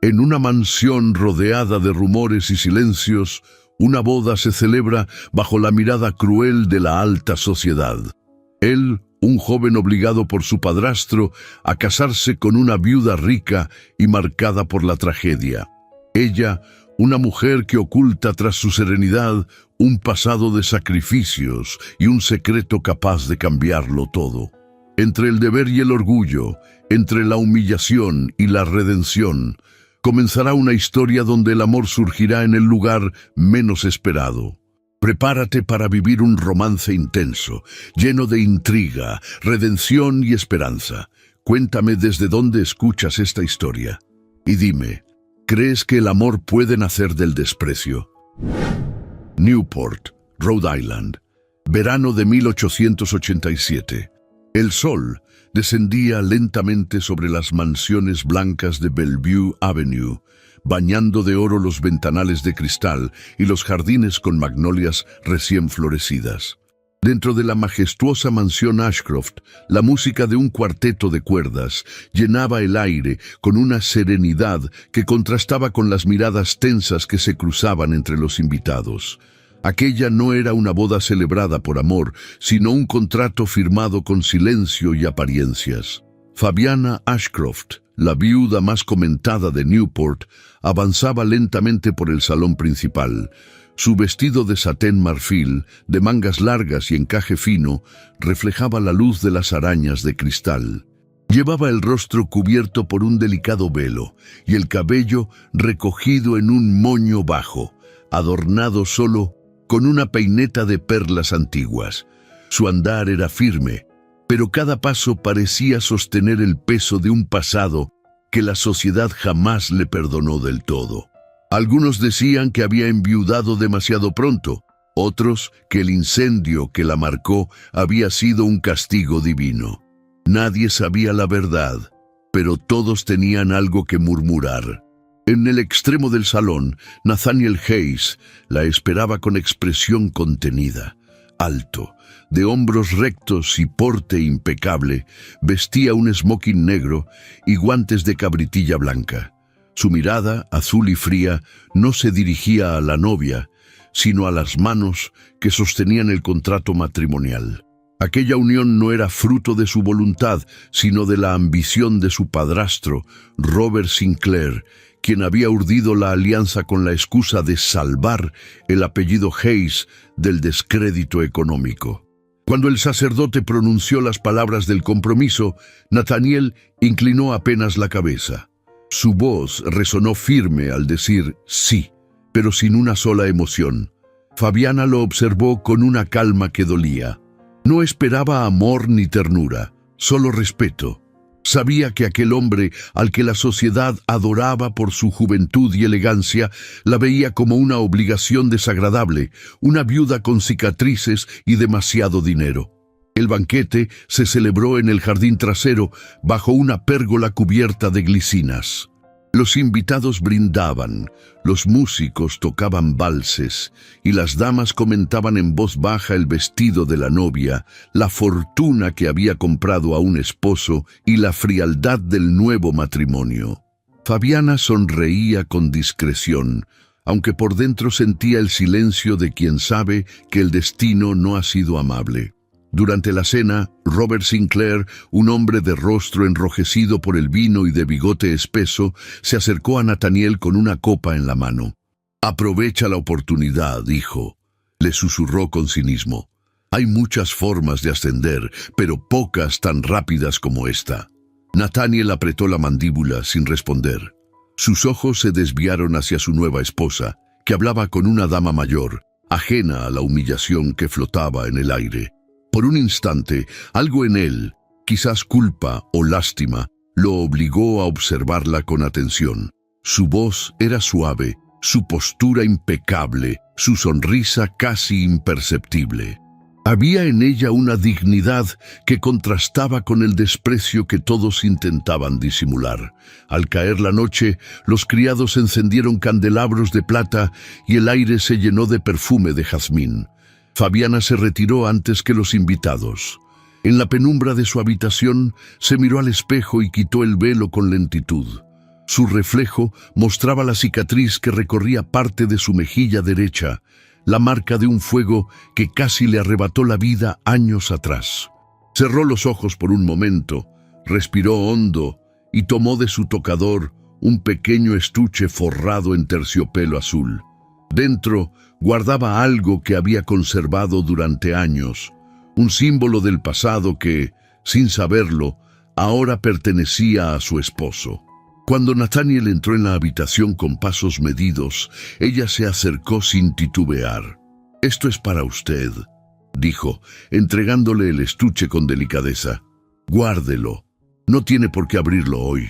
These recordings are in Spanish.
En una mansión rodeada de rumores y silencios, una boda se celebra bajo la mirada cruel de la alta sociedad. Él, un joven obligado por su padrastro a casarse con una viuda rica y marcada por la tragedia. Ella, una mujer que oculta tras su serenidad un pasado de sacrificios y un secreto capaz de cambiarlo todo. Entre el deber y el orgullo, entre la humillación y la redención, comenzará una historia donde el amor surgirá en el lugar menos esperado. Prepárate para vivir un romance intenso, lleno de intriga, redención y esperanza. Cuéntame desde dónde escuchas esta historia. Y dime, ¿crees que el amor puede nacer del desprecio? Newport, Rhode Island. Verano de 1887. El sol descendía lentamente sobre las mansiones blancas de Bellevue Avenue, bañando de oro los ventanales de cristal y los jardines con magnolias recién florecidas. Dentro de la majestuosa mansión Ashcroft, la música de un cuarteto de cuerdas llenaba el aire con una serenidad que contrastaba con las miradas tensas que se cruzaban entre los invitados. Aquella no era una boda celebrada por amor, sino un contrato firmado con silencio y apariencias. Fabiana Ashcroft, la viuda más comentada de Newport, avanzaba lentamente por el salón principal. Su vestido de satén marfil, de mangas largas y encaje fino, reflejaba la luz de las arañas de cristal. Llevaba el rostro cubierto por un delicado velo y el cabello recogido en un moño bajo, adornado solo con una peineta de perlas antiguas. Su andar era firme, pero cada paso parecía sostener el peso de un pasado que la sociedad jamás le perdonó del todo. Algunos decían que había enviudado demasiado pronto, otros que el incendio que la marcó había sido un castigo divino. Nadie sabía la verdad, pero todos tenían algo que murmurar. En el extremo del salón, Nathaniel Hayes la esperaba con expresión contenida. Alto, de hombros rectos y porte impecable, vestía un smoking negro y guantes de cabritilla blanca. Su mirada, azul y fría, no se dirigía a la novia, sino a las manos que sostenían el contrato matrimonial. Aquella unión no era fruto de su voluntad, sino de la ambición de su padrastro, Robert Sinclair, quien había urdido la alianza con la excusa de salvar el apellido Hayes del descrédito económico. Cuando el sacerdote pronunció las palabras del compromiso, Nathaniel inclinó apenas la cabeza. Su voz resonó firme al decir sí, pero sin una sola emoción. Fabiana lo observó con una calma que dolía. No esperaba amor ni ternura, solo respeto. Sabía que aquel hombre, al que la sociedad adoraba por su juventud y elegancia, la veía como una obligación desagradable, una viuda con cicatrices y demasiado dinero. El banquete se celebró en el jardín trasero, bajo una pérgola cubierta de glicinas. Los invitados brindaban, los músicos tocaban valses y las damas comentaban en voz baja el vestido de la novia, la fortuna que había comprado a un esposo y la frialdad del nuevo matrimonio. Fabiana sonreía con discreción, aunque por dentro sentía el silencio de quien sabe que el destino no ha sido amable. Durante la cena, Robert Sinclair, un hombre de rostro enrojecido por el vino y de bigote espeso, se acercó a Nathaniel con una copa en la mano. «Aprovecha la oportunidad, hijo», le susurró con cinismo. «Hay muchas formas de ascender, pero pocas tan rápidas como esta». Nathaniel apretó la mandíbula sin responder. Sus ojos se desviaron hacia su nueva esposa, que hablaba con una dama mayor, ajena a la humillación que flotaba en el aire. Por un instante, algo en él, quizás culpa o lástima, lo obligó a observarla con atención. Su voz era suave, su postura impecable, su sonrisa casi imperceptible. Había en ella una dignidad que contrastaba con el desprecio que todos intentaban disimular. Al caer la noche, los criados encendieron candelabros de plata y el aire se llenó de perfume de jazmín. Fabiana se retiró antes que los invitados. En la penumbra de su habitación, se miró al espejo y quitó el velo con lentitud. Su reflejo mostraba la cicatriz que recorría parte de su mejilla derecha, la marca de un fuego que casi le arrebató la vida años atrás. Cerró los ojos por un momento, respiró hondo y tomó de su tocador un pequeño estuche forrado en terciopelo azul. Dentro guardaba algo que había conservado durante años, un símbolo del pasado que, sin saberlo, ahora pertenecía a su esposo. Cuando Nathaniel entró en la habitación con pasos medidos, ella se acercó sin titubear. «Esto es para usted», dijo, entregándole el estuche con delicadeza. «Guárdelo. No tiene por qué abrirlo hoy».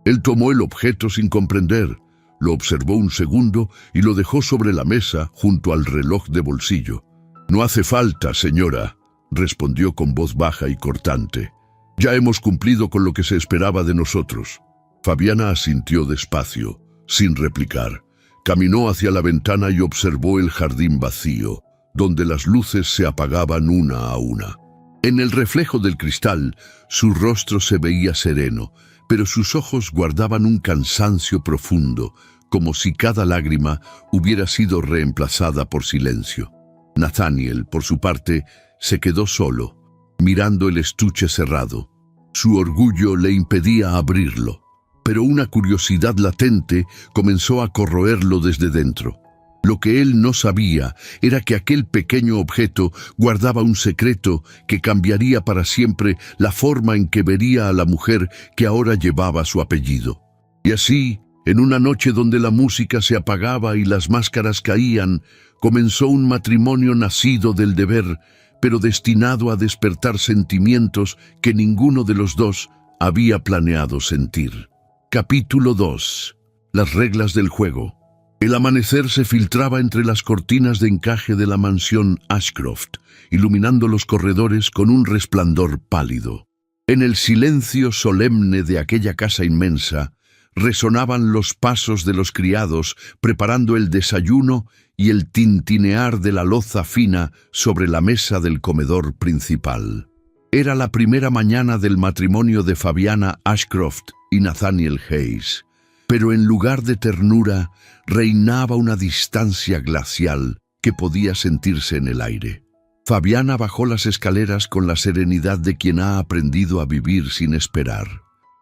Él tomó el objeto sin comprender, lo observó un segundo y lo dejó sobre la mesa junto al reloj de bolsillo. «No hace falta, señora», respondió con voz baja y cortante. «Ya hemos cumplido con lo que se esperaba de nosotros». Fabiana asintió despacio, sin replicar. Caminó hacia la ventana y observó el jardín vacío, donde las luces se apagaban una a una. En el reflejo del cristal, su rostro se veía sereno, pero sus ojos guardaban un cansancio profundo, como si cada lágrima hubiera sido reemplazada por silencio. Nathaniel, por su parte, se quedó solo, mirando el estuche cerrado. Su orgullo le impedía abrirlo, pero una curiosidad latente comenzó a corroerlo desde dentro. Lo que él no sabía era que aquel pequeño objeto guardaba un secreto que cambiaría para siempre la forma en que vería a la mujer que ahora llevaba su apellido. Y así, en una noche donde la música se apagaba y las máscaras caían, comenzó un matrimonio nacido del deber, pero destinado a despertar sentimientos que ninguno de los dos había planeado sentir. Capítulo 2. Las reglas del juego. El amanecer se filtraba entre las cortinas de encaje de la mansión Ashcroft, iluminando los corredores con un resplandor pálido. En el silencio solemne de aquella casa inmensa, resonaban los pasos de los criados preparando el desayuno y el tintinear de la loza fina sobre la mesa del comedor principal. Era la primera mañana del matrimonio de Fabiana Ashcroft y Nathaniel Hayes, pero en lugar de ternura reinaba una distancia glacial que podía sentirse en el aire. Fabiana bajó las escaleras con la serenidad de quien ha aprendido a vivir sin esperar.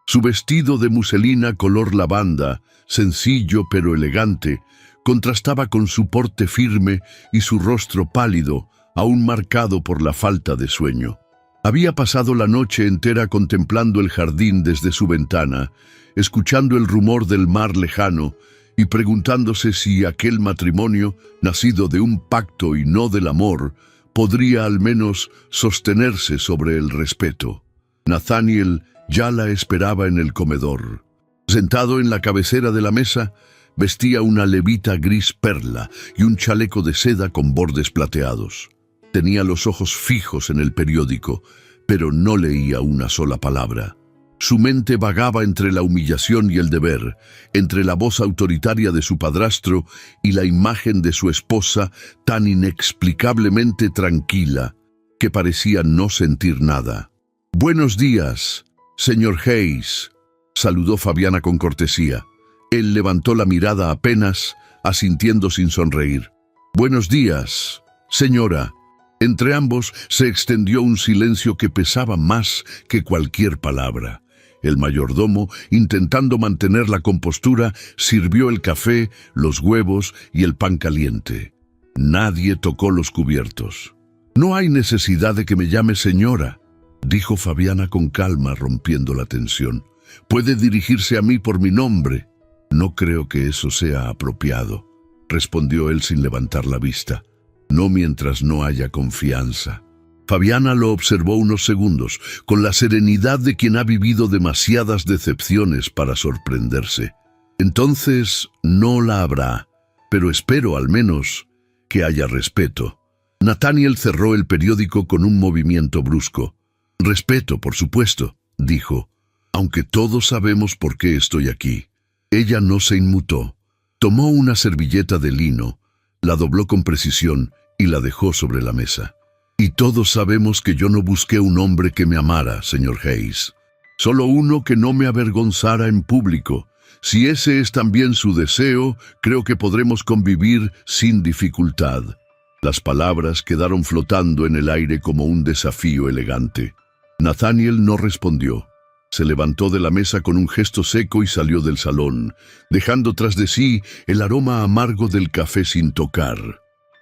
Su vestido de muselina color lavanda, sencillo pero elegante, contrastaba con su porte firme y su rostro pálido, aún marcado por la falta de sueño. Había pasado la noche entera contemplando el jardín desde su ventana, escuchando el rumor del mar lejano y preguntándose si aquel matrimonio, nacido de un pacto y no del amor, podría al menos sostenerse sobre el respeto. Nathaniel ya la esperaba en el comedor. Sentado en la cabecera de la mesa, vestía una levita gris perla y un chaleco de seda con bordes plateados. Tenía los ojos fijos en el periódico, pero no leía una sola palabra. Su mente vagaba entre la humillación y el deber, entre la voz autoritaria de su padrastro y la imagen de su esposa tan inexplicablemente tranquila que parecía no sentir nada. «Buenos días, señor Hayes», saludó Fabiana con cortesía. Él levantó la mirada apenas, asintiendo sin sonreír. «Buenos días, señora». Entre ambos se extendió un silencio que pesaba más que cualquier palabra. El mayordomo, intentando mantener la compostura, sirvió el café, los huevos y el pan caliente. Nadie tocó los cubiertos. «No hay necesidad de que me llame señora», dijo Fabiana con calma, rompiendo la tensión. «Puede dirigirse a mí por mi nombre». «No creo que eso sea apropiado», respondió él sin levantar la vista. «No mientras no haya confianza». Fabiana lo observó unos segundos, con la serenidad de quien ha vivido demasiadas decepciones para sorprenderse. «Entonces no la habrá, pero espero al menos que haya respeto». Nathaniel cerró el periódico con un movimiento brusco. «Respeto, por supuesto», dijo, «aunque todos sabemos por qué estoy aquí». Ella no se inmutó. Tomó una servilleta de lino, la dobló con precisión y la dejó sobre la mesa. «Y todos sabemos que yo no busqué un hombre que me amara, señor Hayes. Solo uno que no me avergonzara en público, Si ese es también su deseo, creo que podremos convivir sin dificultad. Las palabras quedaron flotando en el aire como un desafío elegante. Nathaniel no respondió. Se levantó de la mesa con un gesto seco y salió del salón, dejando tras de sí el aroma amargo del café sin tocar.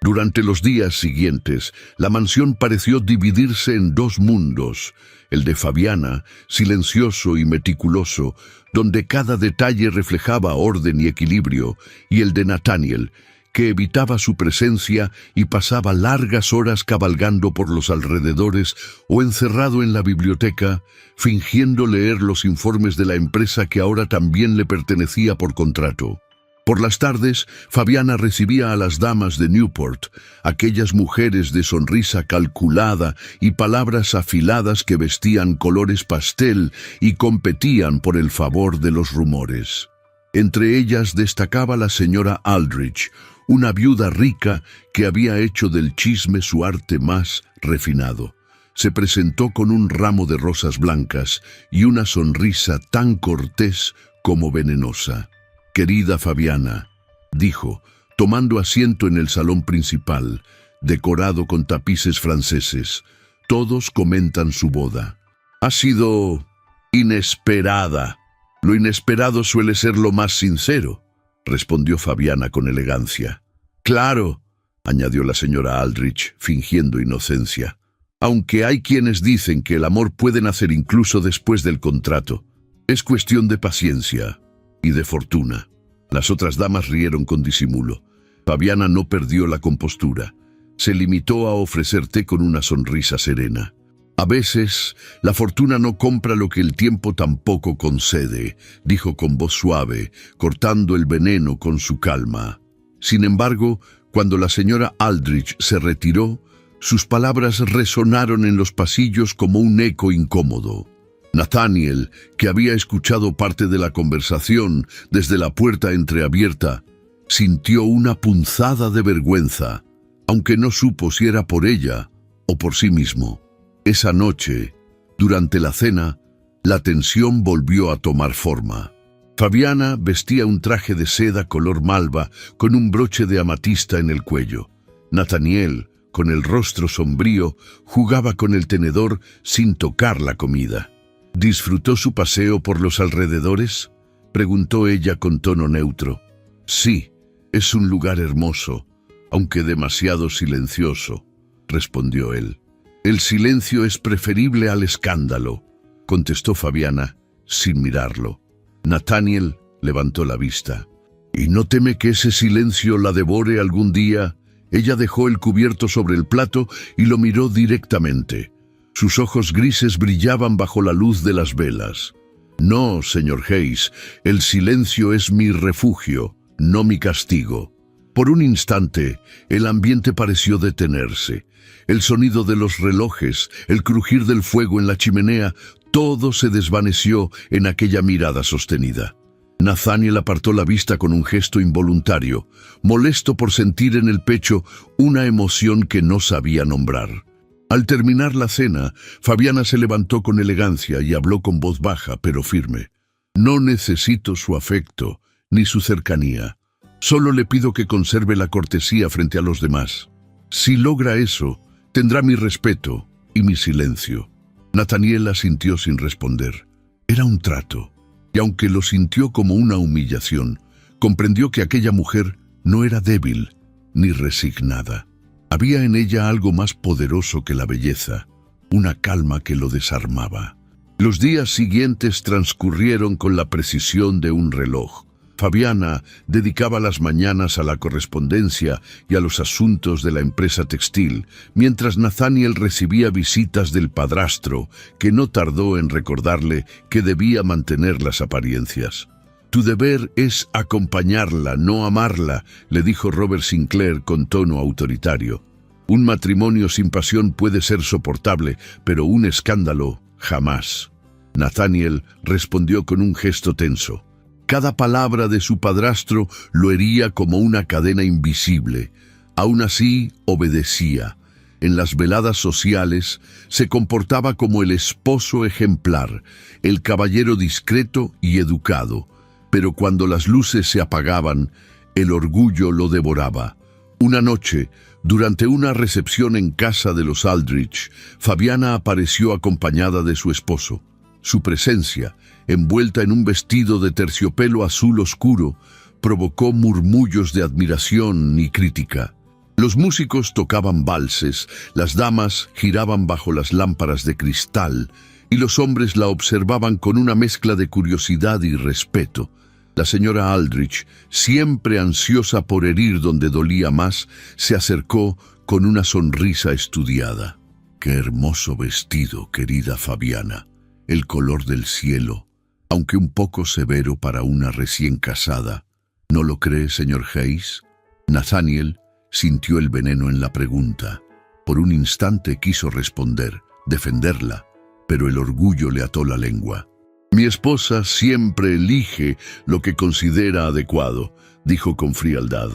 Durante los días siguientes, la mansión pareció dividirse en dos mundos: el de Fabiana, silencioso y meticuloso, donde cada detalle reflejaba orden y equilibrio, y el de Nathaniel, que evitaba su presencia y pasaba largas horas cabalgando por los alrededores o encerrado en la biblioteca, fingiendo leer los informes de la empresa que ahora también le pertenecía por contrato. Por las tardes, Fabiana recibía a las damas de Newport, aquellas mujeres de sonrisa calculada y palabras afiladas que vestían colores pastel y competían por el favor de los rumores. Entre ellas destacaba la señora Aldrich, una viuda rica que había hecho del chisme su arte más refinado. Se presentó con un ramo de rosas blancas y una sonrisa tan cortés como venenosa. «Querida Fabiana», dijo, tomando asiento en el salón principal, decorado con tapices franceses. «Todos comentan su boda. Ha sido inesperada». «Lo inesperado suele ser lo más sincero», respondió Fabiana con elegancia. «Claro», añadió la señora Aldrich, fingiendo inocencia, «aunque hay quienes dicen que el amor puede nacer incluso después del contrato. Es cuestión de paciencia y de fortuna». Las otras damas rieron con disimulo. Fabiana no perdió la compostura. Se limitó a ofrecer té con una sonrisa serena. «A veces, la fortuna no compra lo que el tiempo tampoco concede», dijo con voz suave, cortando el veneno con su calma. Sin embargo, cuando la señora Aldrich se retiró, sus palabras resonaron en los pasillos como un eco incómodo. Nathaniel, que había escuchado parte de la conversación desde la puerta entreabierta, sintió una punzada de vergüenza, aunque no supo si era por ella o por sí mismo. Esa noche, durante la cena, la tensión volvió a tomar forma. Fabiana vestía un traje de seda color malva con un broche de amatista en el cuello. Nathaniel, con el rostro sombrío, jugaba con el tenedor sin tocar la comida. «¿Disfrutó su paseo por los alrededores?», preguntó ella con tono neutro. «Sí, es un lugar hermoso, aunque demasiado silencioso», respondió él. «El silencio es preferible al escándalo», contestó Fabiana, sin mirarlo. Nathaniel levantó la vista. «¿Y no teme que ese silencio la devore algún día?». Ella dejó el cubierto sobre el plato y lo miró directamente. Sus ojos grises brillaban bajo la luz de las velas. «No, señor Hayes, el silencio es mi refugio, no mi castigo». Por un instante, el ambiente pareció detenerse. El sonido de los relojes, el crujir del fuego en la chimenea, todo se desvaneció en aquella mirada sostenida. Nathaniel apartó la vista con un gesto involuntario, molesto por sentir en el pecho una emoción que no sabía nombrar. Al terminar la cena, Fabiana se levantó con elegancia y habló con voz baja pero firme. «No necesito su afecto ni su cercanía. Solo le pido que conserve la cortesía frente a los demás. Si logra eso, tendrá mi respeto y mi silencio». Nathaniel asintió sin responder. Era un trato, y aunque lo sintió como una humillación, comprendió que aquella mujer no era débil ni resignada. Había en ella algo más poderoso que la belleza, una calma que lo desarmaba. Los días siguientes transcurrieron con la precisión de un reloj. Fabiana dedicaba las mañanas a la correspondencia y a los asuntos de la empresa textil, mientras Nathaniel recibía visitas del padrastro, que no tardó en recordarle que debía mantener las apariencias. «Tu deber es acompañarla, no amarla», le dijo Robert Sinclair con tono autoritario. «Un matrimonio sin pasión puede ser soportable, pero un escándalo, jamás». Nathaniel respondió con un gesto tenso. Cada palabra de su padrastro lo hería como una cadena invisible. Aún así, obedecía. En las veladas sociales, se comportaba como el esposo ejemplar, el caballero discreto y educado. Pero cuando las luces se apagaban, el orgullo lo devoraba. Una noche, durante una recepción en casa de los Aldrich, Fabiana apareció acompañada de su esposo. Su presencia, envuelta en un vestido de terciopelo azul oscuro, provocó murmullos de admiración y crítica. Los músicos tocaban valses, las damas giraban bajo las lámparas de cristal, y los hombres la observaban con una mezcla de curiosidad y respeto. La señora Aldrich, siempre ansiosa por herir donde dolía más, se acercó con una sonrisa estudiada. «Qué hermoso vestido, querida Fabiana, el color del cielo, aunque un poco severo para una recién casada. ¿No lo cree, señor Hayes?» Nathaniel sintió el veneno en la pregunta. Por un instante quiso responder, defenderla, pero el orgullo le ató la lengua. «Mi esposa siempre elige lo que considera adecuado», dijo con frialdad.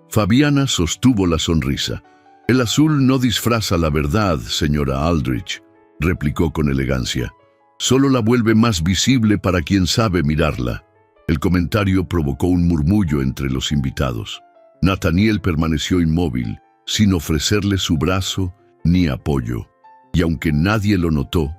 Fabiana sostuvo la sonrisa. «El azul no disfraza la verdad, señora Aldrich», replicó con elegancia. «Solo la vuelve más visible para quien sabe mirarla». El comentario provocó un murmullo entre los invitados. Nathaniel permaneció inmóvil, sin ofrecerle su brazo ni apoyo. Y aunque nadie lo notó,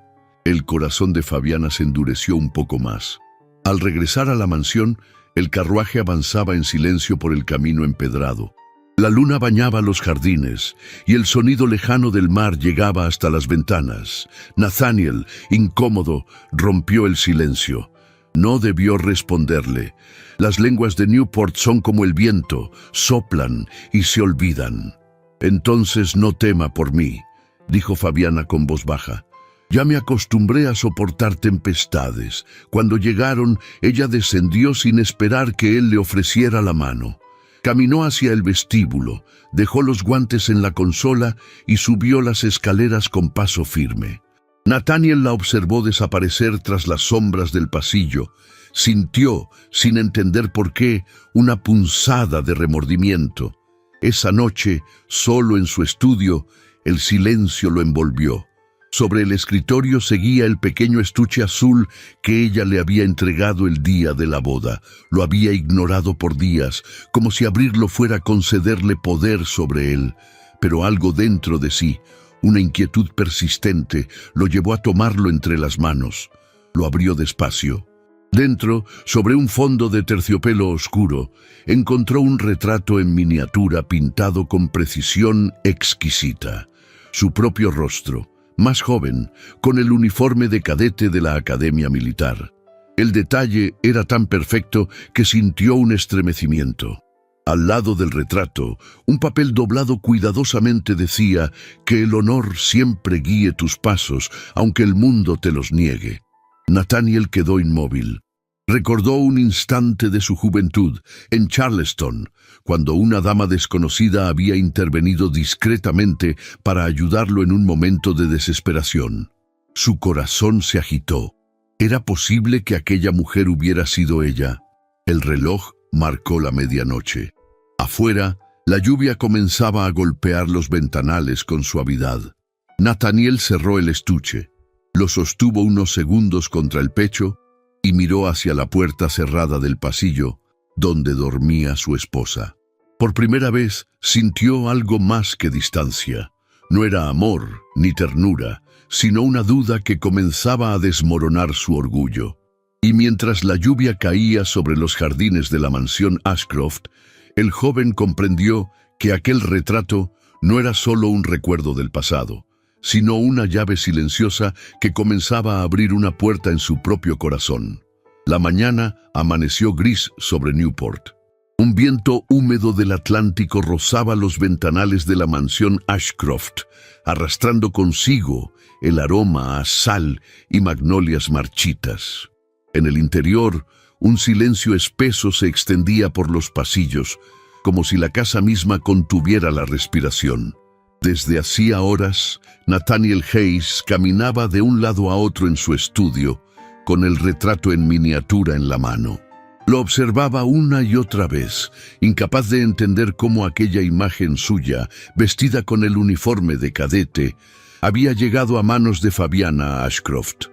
el corazón de Fabiana se endureció un poco más. Al regresar a la mansión, el carruaje avanzaba en silencio por el camino empedrado. La luna bañaba los jardines y el sonido lejano del mar llegaba hasta las ventanas. Nathaniel, incómodo, rompió el silencio. No debió responderle. Las lenguas de Newport son como el viento, soplan y se olvidan. «Entonces no tema por mí», dijo Fabiana con voz baja. «Ya me acostumbré a soportar tempestades. Cuando llegaron, ella descendió sin esperar que él le ofreciera la mano. Caminó hacia el vestíbulo, dejó los guantes en la consola y subió las escaleras con paso firme. Nathaniel la observó desaparecer tras las sombras del pasillo. Sintió, sin entender por qué, una punzada de remordimiento. Esa noche, solo en su estudio, el silencio lo envolvió. Sobre el escritorio seguía el pequeño estuche azul que ella le había entregado el día de la boda. Lo había ignorado por días, como si abrirlo fuera concederle poder sobre él. Pero algo dentro de sí, una inquietud persistente, lo llevó a tomarlo entre las manos. Lo abrió despacio. Dentro, sobre un fondo de terciopelo oscuro, encontró un retrato en miniatura pintado con precisión exquisita. Su propio rostro, más joven, con el uniforme de cadete de la Academia Militar. El detalle era tan perfecto que sintió un estremecimiento. Al lado del retrato, un papel doblado cuidadosamente decía que el honor siempre guíe tus pasos, aunque el mundo te los niegue. Nathaniel quedó inmóvil. Recordó un instante de su juventud, en Charleston, cuando una dama desconocida había intervenido discretamente para ayudarlo en un momento de desesperación. Su corazón se agitó. ¿Era posible que aquella mujer hubiera sido ella? El reloj marcó la medianoche. Afuera, la lluvia comenzaba a golpear los ventanales con suavidad. Nathaniel cerró el estuche, lo sostuvo unos segundos contra el pecho y miró hacia la puerta cerrada del pasillo, donde dormía su esposa. Por primera vez sintió algo más que distancia. No era amor ni ternura, sino una duda que comenzaba a desmoronar su orgullo. Y mientras la lluvia caía sobre los jardines de la mansión Ashcroft, el joven comprendió que aquel retrato no era solo un recuerdo del pasado, sino una llave silenciosa que comenzaba a abrir una puerta en su propio corazón. La mañana amaneció gris sobre Newport. Un viento húmedo del Atlántico rozaba los ventanales de la mansión Ashcroft, arrastrando consigo el aroma a sal y magnolias marchitas. En el interior, un silencio espeso se extendía por los pasillos, como si la casa misma contuviera la respiración. Desde hacía horas, Nathaniel Hayes caminaba de un lado a otro en su estudio, con el retrato en miniatura en la mano. Lo observaba una y otra vez, incapaz de entender cómo aquella imagen suya, vestida con el uniforme de cadete, había llegado a manos de Fabiana Ashcroft.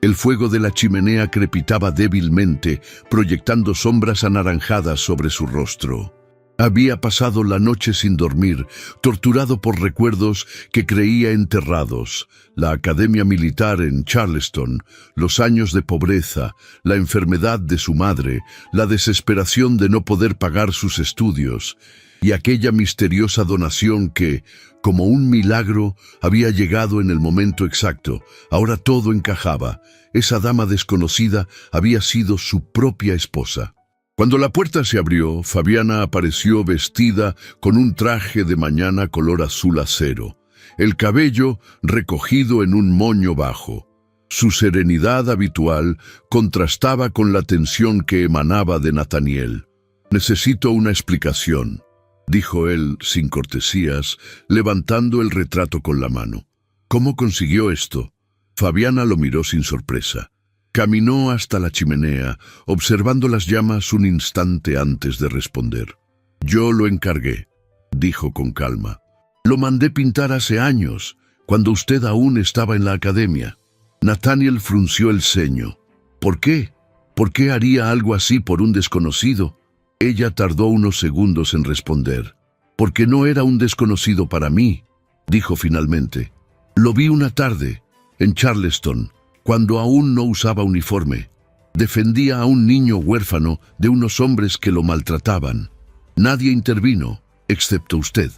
El fuego de la chimenea crepitaba débilmente, proyectando sombras anaranjadas sobre su rostro. Había pasado la noche sin dormir, torturado por recuerdos que creía enterrados: la academia militar en Charleston, los años de pobreza, la enfermedad de su madre, la desesperación de no poder pagar sus estudios, y aquella misteriosa donación que, como un milagro, había llegado en el momento exacto. Ahora todo encajaba. Esa dama desconocida había sido su propia esposa. Cuando la puerta se abrió, Fabiana apareció vestida con un traje de mañana color azul acero, el cabello recogido en un moño bajo. Su serenidad habitual contrastaba con la tensión que emanaba de Nathaniel. «Necesito una explicación», dijo él sin cortesías, levantando el retrato con la mano. «¿Cómo consiguió esto?» Fabiana lo miró sin sorpresa. Caminó hasta la chimenea, observando las llamas un instante antes de responder. «Yo lo encargué», dijo con calma. «Lo mandé pintar hace años, cuando usted aún estaba en la academia». Nathaniel frunció el ceño. «¿Por qué? ¿Por qué haría algo así por un desconocido?» Ella tardó unos segundos en responder. «Porque no era un desconocido para mí», dijo finalmente. «Lo vi una tarde, en Charleston, cuando aún no usaba uniforme. Defendía a un niño huérfano de unos hombres que lo maltrataban. Nadie intervino, excepto usted.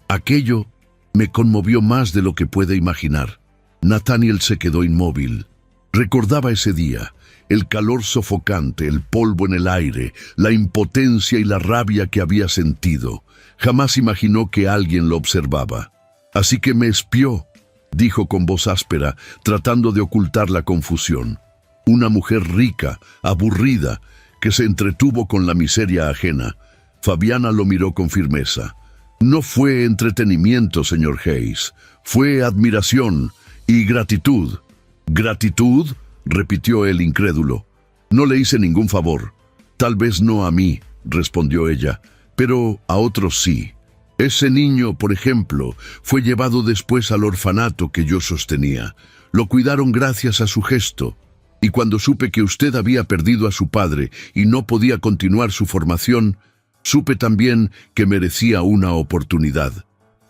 Aquello me conmovió más de lo que puede imaginar». Nathaniel se quedó inmóvil. Recordaba ese día, el calor sofocante, el polvo en el aire, la impotencia y la rabia que había sentido. Jamás imaginó que alguien lo observaba. «Así que me espió», dijo con voz áspera, tratando de ocultar la confusión. Una mujer rica, aburrida, que se entretuvo con la miseria ajena. Fabiana lo miró con firmeza. «No fue entretenimiento, señor Hayes. Fue admiración y gratitud». «¿Gratitud?», repitió él incrédulo. «No le hice ningún favor». «Tal vez no a mí», respondió ella, «pero a otros sí. Ese niño, por ejemplo, fue llevado después al orfanato que yo sostenía. Lo cuidaron gracias a su gesto. Y cuando supe que usted había perdido a su padre y no podía continuar su formación, supe también que merecía una oportunidad».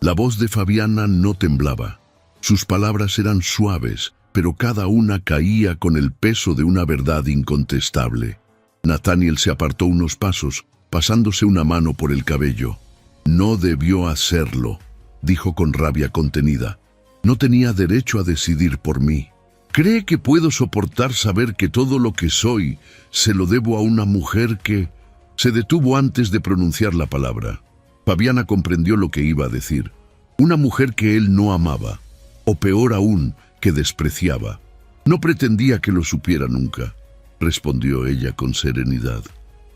La voz de Fabiana no temblaba. Sus palabras eran suaves, pero cada una caía con el peso de una verdad incontestable. Nathaniel se apartó unos pasos, pasándose una mano por el cabello. «No debió hacerlo», dijo con rabia contenida. «No tenía derecho a decidir por mí. ¿Cree que puedo soportar saber que todo lo que soy se lo debo a una mujer que...?» Se detuvo antes de pronunciar la palabra. Fabiana comprendió lo que iba a decir. Una mujer que él no amaba, o peor aún, que despreciaba. «No pretendía que lo supiera nunca», respondió ella con serenidad.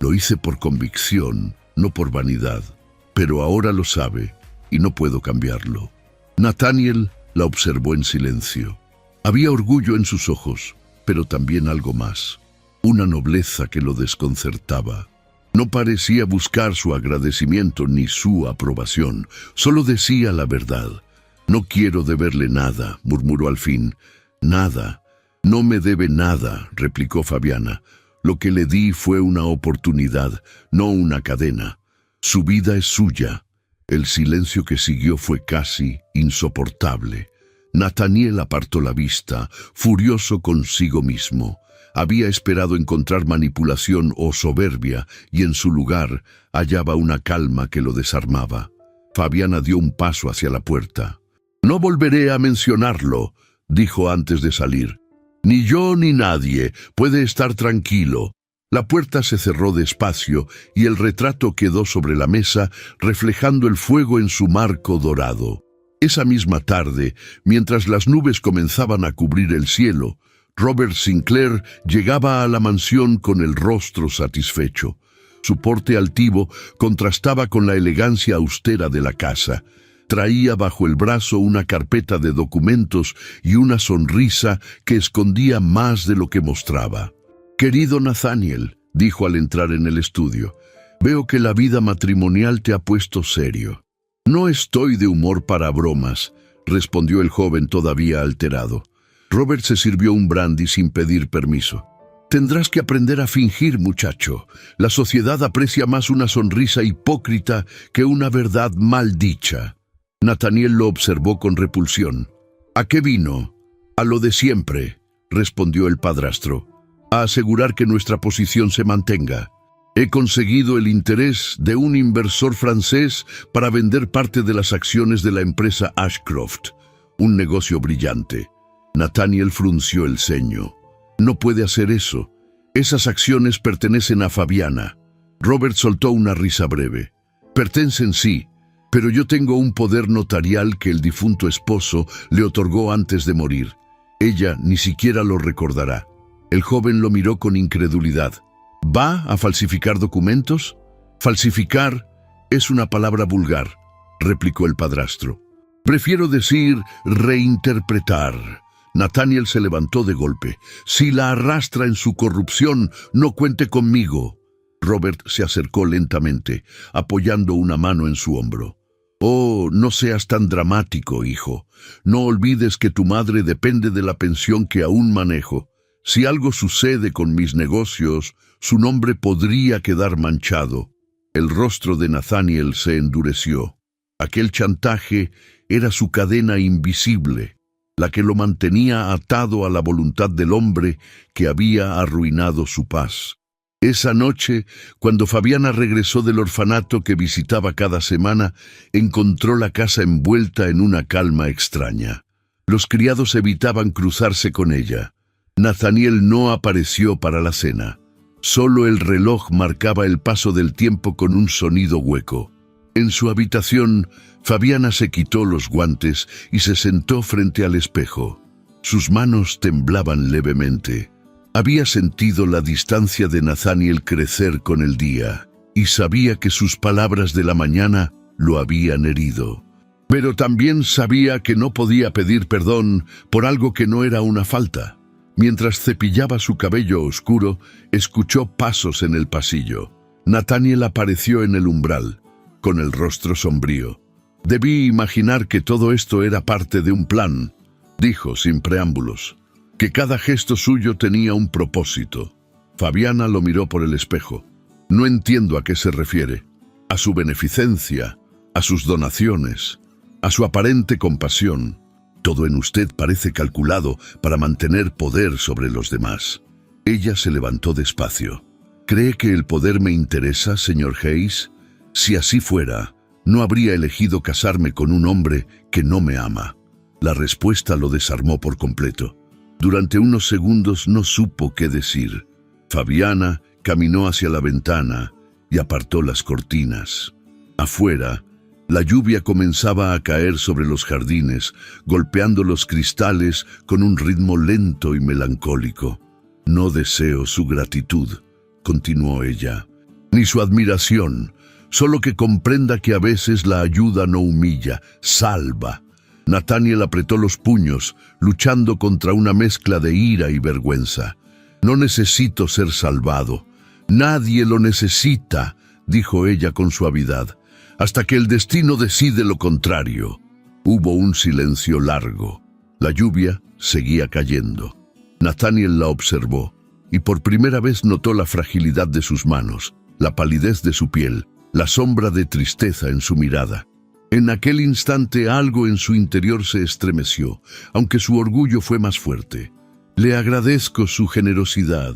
«Lo hice por convicción, no por vanidad. Pero ahora lo sabe, y no puedo cambiarlo». Nathaniel la observó en silencio. Había orgullo en sus ojos, pero también algo más, una nobleza que lo desconcertaba. No parecía buscar su agradecimiento ni su aprobación, solo decía la verdad. «No quiero deberle nada», murmuró al fin. «Nada. No me debe nada», replicó Fabiana. «Lo que le di fue una oportunidad, no una cadena. Su vida es suya». El silencio que siguió fue casi insoportable. Nathaniel apartó la vista, furioso consigo mismo. Había esperado encontrar manipulación o soberbia, y en su lugar hallaba una calma que lo desarmaba. Fabiana dio un paso hacia la puerta. «No volveré a mencionarlo», dijo antes de salir. «Ni yo ni nadie. Puede estar tranquilo». La puerta se cerró despacio y el retrato quedó sobre la mesa, reflejando el fuego en su marco dorado. Esa misma tarde, mientras las nubes comenzaban a cubrir el cielo, Robert Sinclair llegaba a la mansión con el rostro satisfecho. Su porte altivo contrastaba con la elegancia austera de la casa. Traía bajo el brazo una carpeta de documentos y una sonrisa que escondía más de lo que mostraba. «Querido Nathaniel», dijo al entrar en el estudio, «veo que la vida matrimonial te ha puesto serio». «No estoy de humor para bromas», respondió el joven todavía alterado. Robert se sirvió un brandy sin pedir permiso. Tendrás que aprender a fingir, muchacho. La sociedad aprecia más una sonrisa hipócrita que una verdad mal dicha. Nathaniel lo observó con repulsión. ¿A qué vino? A lo de siempre, respondió el padrastro. A asegurar que nuestra posición se mantenga. He conseguido el interés de un inversor francés para vender parte de las acciones de la empresa Ashcroft. Un negocio brillante. Nathaniel frunció el ceño. No puede hacer eso. Esas acciones pertenecen a Fabiana. Robert soltó una risa breve. Pertenecen sí, pero yo tengo un poder notarial que el difunto esposo le otorgó antes de morir. Ella ni siquiera lo recordará. El joven lo miró con incredulidad. ¿Va a falsificar documentos? Falsificar es una palabra vulgar, replicó el padrastro. Prefiero decir reinterpretar. Nathaniel se levantó de golpe. Si la arrastra en su corrupción, no cuente conmigo. Robert se acercó lentamente, apoyando una mano en su hombro. Oh, no seas tan dramático, hijo. No olvides que tu madre depende de la pensión que aún manejo. Si algo sucede con mis negocios, su nombre podría quedar manchado. El rostro de Nathaniel se endureció. Aquel chantaje era su cadena invisible, la que lo mantenía atado a la voluntad del hombre que había arruinado su paz. Esa noche, cuando Fabiana regresó del orfanato que visitaba cada semana, encontró la casa envuelta en una calma extraña. Los criados evitaban cruzarse con ella. Nathaniel no apareció para la cena. Solo el reloj marcaba el paso del tiempo con un sonido hueco. En su habitación, Fabiana se quitó los guantes y se sentó frente al espejo. Sus manos temblaban levemente. Había sentido la distancia de Nathaniel crecer con el día y sabía que sus palabras de la mañana lo habían herido. Pero también sabía que no podía pedir perdón por algo que no era una falta. Mientras cepillaba su cabello oscuro, escuchó pasos en el pasillo. Nathaniel apareció en el umbral, con el rostro sombrío. Debí imaginar que todo esto era parte de un plan, dijo sin preámbulos, que cada gesto suyo tenía un propósito. Fabiana lo miró por el espejo. No entiendo a qué se refiere. A su beneficencia, a sus donaciones, a su aparente compasión. Todo en usted parece calculado para mantener poder sobre los demás. Ella se levantó despacio. ¿Cree que el poder me interesa, señor Hayes? Si así fuera, no habría elegido casarme con un hombre que no me ama. La respuesta lo desarmó por completo. Durante unos segundos no supo qué decir. Fabiana caminó hacia la ventana y apartó las cortinas. Afuera, la lluvia comenzaba a caer sobre los jardines, golpeando los cristales con un ritmo lento y melancólico. No deseo su gratitud, continuó ella, ni su admiración, solo que comprenda que a veces la ayuda no humilla, salva. Nathaniel apretó los puños, luchando contra una mezcla de ira y vergüenza. No necesito ser salvado. Nadie lo necesita, dijo ella con suavidad, hasta que el destino decide lo contrario. Hubo un silencio largo. La lluvia seguía cayendo. Nathaniel la observó, y por primera vez notó la fragilidad de sus manos, la palidez de su piel, la sombra de tristeza en su mirada. En aquel instante algo en su interior se estremeció, aunque su orgullo fue más fuerte. «Le agradezco su generosidad»,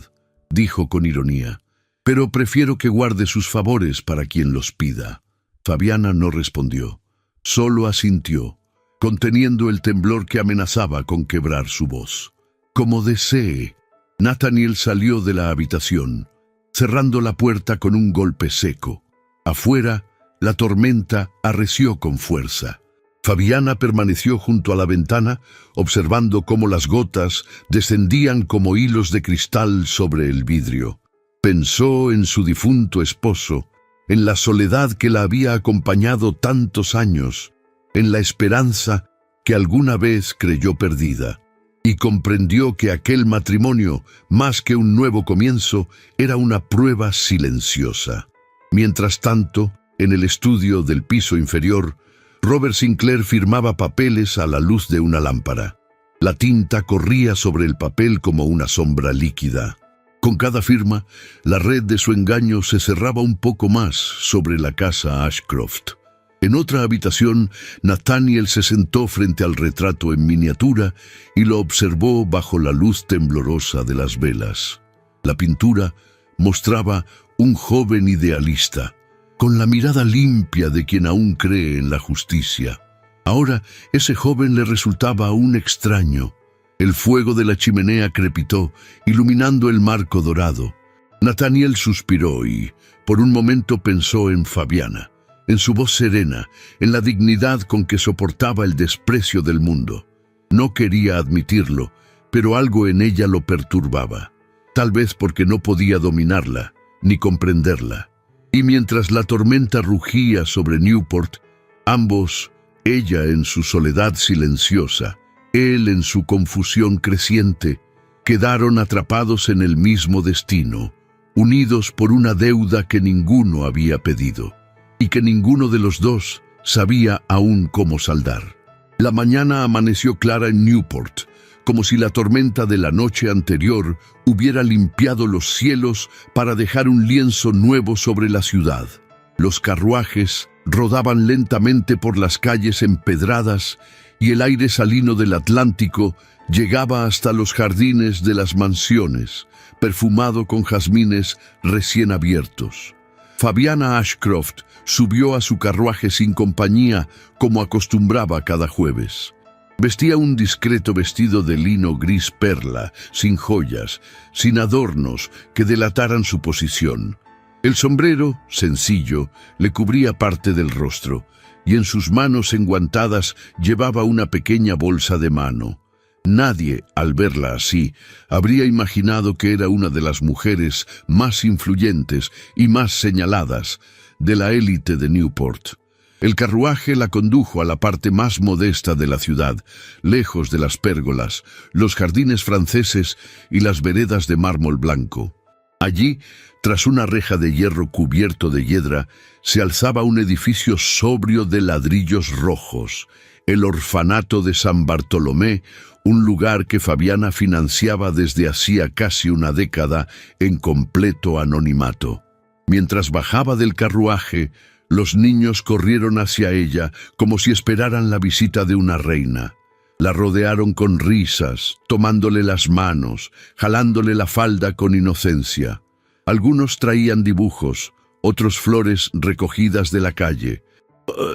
dijo con ironía, «pero prefiero que guarde sus favores para quien los pida». Fabiana no respondió, solo asintió, conteniendo el temblor que amenazaba con quebrar su voz. Como desee, Nathaniel salió de la habitación, cerrando la puerta con un golpe seco. Afuera, la tormenta arreció con fuerza. Fabiana permaneció junto a la ventana, observando cómo las gotas descendían como hilos de cristal sobre el vidrio. Pensó en su difunto esposo, en la soledad que la había acompañado tantos años, en la esperanza que alguna vez creyó perdida, y comprendió que aquel matrimonio, más que un nuevo comienzo, era una prueba silenciosa. Mientras tanto, en el estudio del piso inferior, Robert Sinclair firmaba papeles a la luz de una lámpara. La tinta corría sobre el papel como una sombra líquida. Con cada firma, la red de su engaño se cerraba un poco más sobre la casa Ashcroft. En otra habitación, Nathaniel se sentó frente al retrato en miniatura y lo observó bajo la luz temblorosa de las velas. La pintura mostraba un joven idealista, con la mirada limpia de quien aún cree en la justicia. Ahora ese joven le resultaba aún extraño. El fuego de la chimenea crepitó, iluminando el marco dorado. Nathaniel suspiró y, por un momento, pensó en Fabiana, en su voz serena, en la dignidad con que soportaba el desprecio del mundo. No quería admitirlo, pero algo en ella lo perturbaba. Tal vez porque no podía dominarla, ni comprenderla. Y mientras la tormenta rugía sobre Newport, ambos, ella en su soledad silenciosa, él en su confusión creciente, quedaron atrapados en el mismo destino, unidos por una deuda que ninguno había pedido, y que ninguno de los dos sabía aún cómo saldar. La mañana amaneció clara en Newport, como si la tormenta de la noche anterior hubiera limpiado los cielos para dejar un lienzo nuevo sobre la ciudad. Los carruajes rodaban lentamente por las calles empedradas y el aire salino del Atlántico llegaba hasta los jardines de las mansiones, perfumado con jazmines recién abiertos. Fabiana Ashcroft subió a su carruaje sin compañía, como acostumbraba cada jueves. Vestía un discreto vestido de lino gris perla, sin joyas, sin adornos que delataran su posición. El sombrero, sencillo, le cubría parte del rostro, y en sus manos enguantadas llevaba una pequeña bolsa de mano. Nadie, al verla así, habría imaginado que era una de las mujeres más influyentes y más señaladas de la élite de Newport. El carruaje la condujo a la parte más modesta de la ciudad, lejos de las pérgolas, los jardines franceses y las veredas de mármol blanco. Allí, tras una reja de hierro cubierto de hiedra, se alzaba un edificio sobrio de ladrillos rojos, el orfanato de San Bartolomé, un lugar que Fabiana financiaba desde hacía casi una década en completo anonimato. Mientras bajaba del carruaje, los niños corrieron hacia ella como si esperaran la visita de una reina. La rodearon con risas, tomándole las manos, jalándole la falda con inocencia. Algunos traían dibujos, otros flores recogidas de la calle.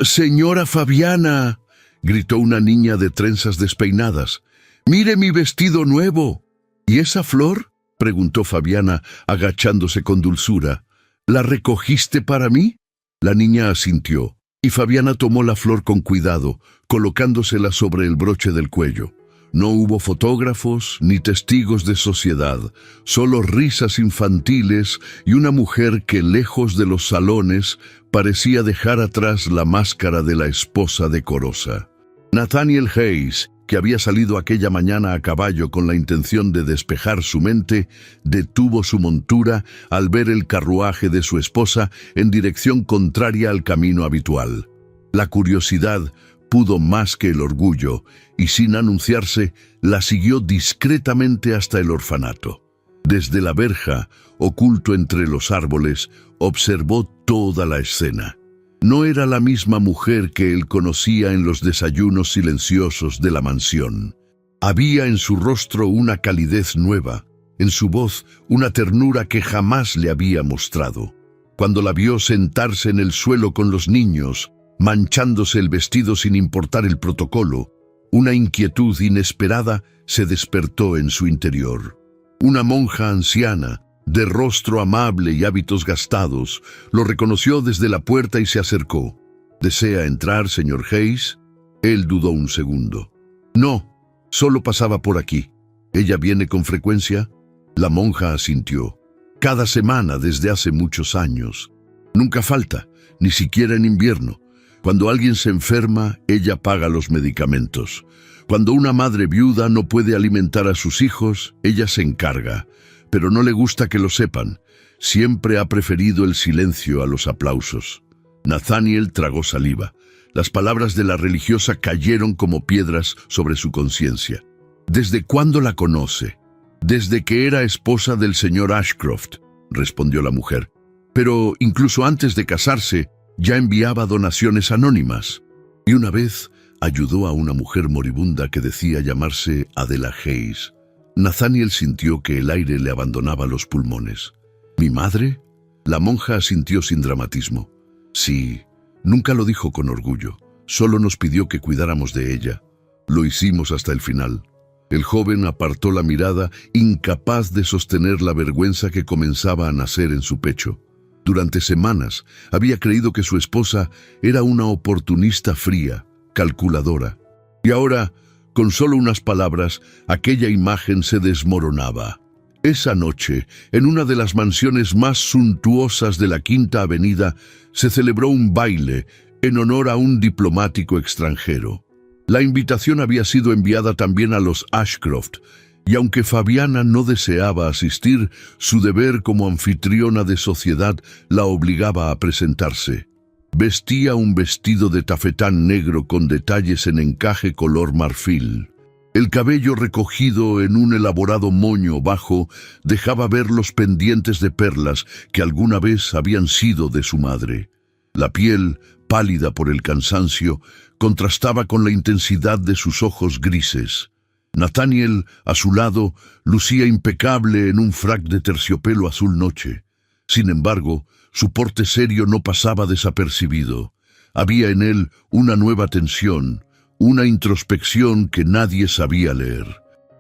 «Señora Fabiana», gritó una niña de trenzas despeinadas, «mire mi vestido nuevo». «¿Y esa flor?», preguntó Fabiana, agachándose con dulzura. «¿La recogiste para mí?». La niña asintió, y Fabiana tomó la flor con cuidado, colocándosela sobre el broche del cuello. No hubo fotógrafos ni testigos de sociedad, solo risas infantiles y una mujer que, lejos de los salones, parecía dejar atrás la máscara de la esposa decorosa. Nathaniel Hayes, que había salido aquella mañana a caballo con la intención de despejar su mente, detuvo su montura al ver el carruaje de su esposa en dirección contraria al camino habitual. La curiosidad pudo más que el orgullo, y sin anunciarse, la siguió discretamente hasta el orfanato. Desde la verja, oculto entre los árboles, observó toda la escena. No era la misma mujer que él conocía en los desayunos silenciosos de la mansión. Había en su rostro una calidez nueva, en su voz una ternura que jamás le había mostrado. Cuando la vio sentarse en el suelo con los niños, manchándose el vestido sin importar el protocolo, una inquietud inesperada se despertó en su interior. Una monja anciana, de rostro amable y hábitos gastados, lo reconoció desde la puerta y se acercó. «¿Desea entrar, señor Hayes?». Él dudó un segundo. «No, solo pasaba por aquí». «¿Ella viene con frecuencia?». La monja asintió. «Cada semana desde hace muchos años. Nunca falta, ni siquiera en invierno. Cuando alguien se enferma, ella paga los medicamentos. Cuando una madre viuda no puede alimentar a sus hijos, ella se encarga. Pero no le gusta que lo sepan. Siempre ha preferido el silencio a los aplausos». Nathaniel tragó saliva. Las palabras de la religiosa cayeron como piedras sobre su conciencia. ¿Desde cuándo la conoce? Desde que era esposa del señor Ashcroft, respondió la mujer. Pero incluso antes de casarse, ya enviaba donaciones anónimas. Y una vez ayudó a una mujer moribunda que decía llamarse Adela Hayes. Nathaniel sintió que el aire le abandonaba los pulmones. ¿Mi madre? La monja asintió sin dramatismo. Sí, nunca lo dijo con orgullo. Solo nos pidió que cuidáramos de ella. Lo hicimos hasta el final. El joven apartó la mirada, incapaz de sostener la vergüenza que comenzaba a nacer en su pecho. Durante semanas había creído que su esposa era una oportunista fría, calculadora. Y ahora, con solo unas palabras, aquella imagen se desmoronaba. Esa noche, en una de las mansiones más suntuosas de la Quinta Avenida, se celebró un baile en honor a un diplomático extranjero. La invitación había sido enviada también a los Ashcroft, y aunque Fabiana no deseaba asistir, su deber como anfitriona de sociedad la obligaba a presentarse. Vestía un vestido de tafetán negro con detalles en encaje color marfil. El cabello recogido en un elaborado moño bajo dejaba ver los pendientes de perlas que alguna vez habían sido de su madre. La piel, pálida por el cansancio, contrastaba con la intensidad de sus ojos grises. Nathaniel, a su lado, lucía impecable en un frac de terciopelo azul noche. Sin embargo, su porte serio no pasaba desapercibido. Había en él una nueva tensión, una introspección que nadie sabía leer.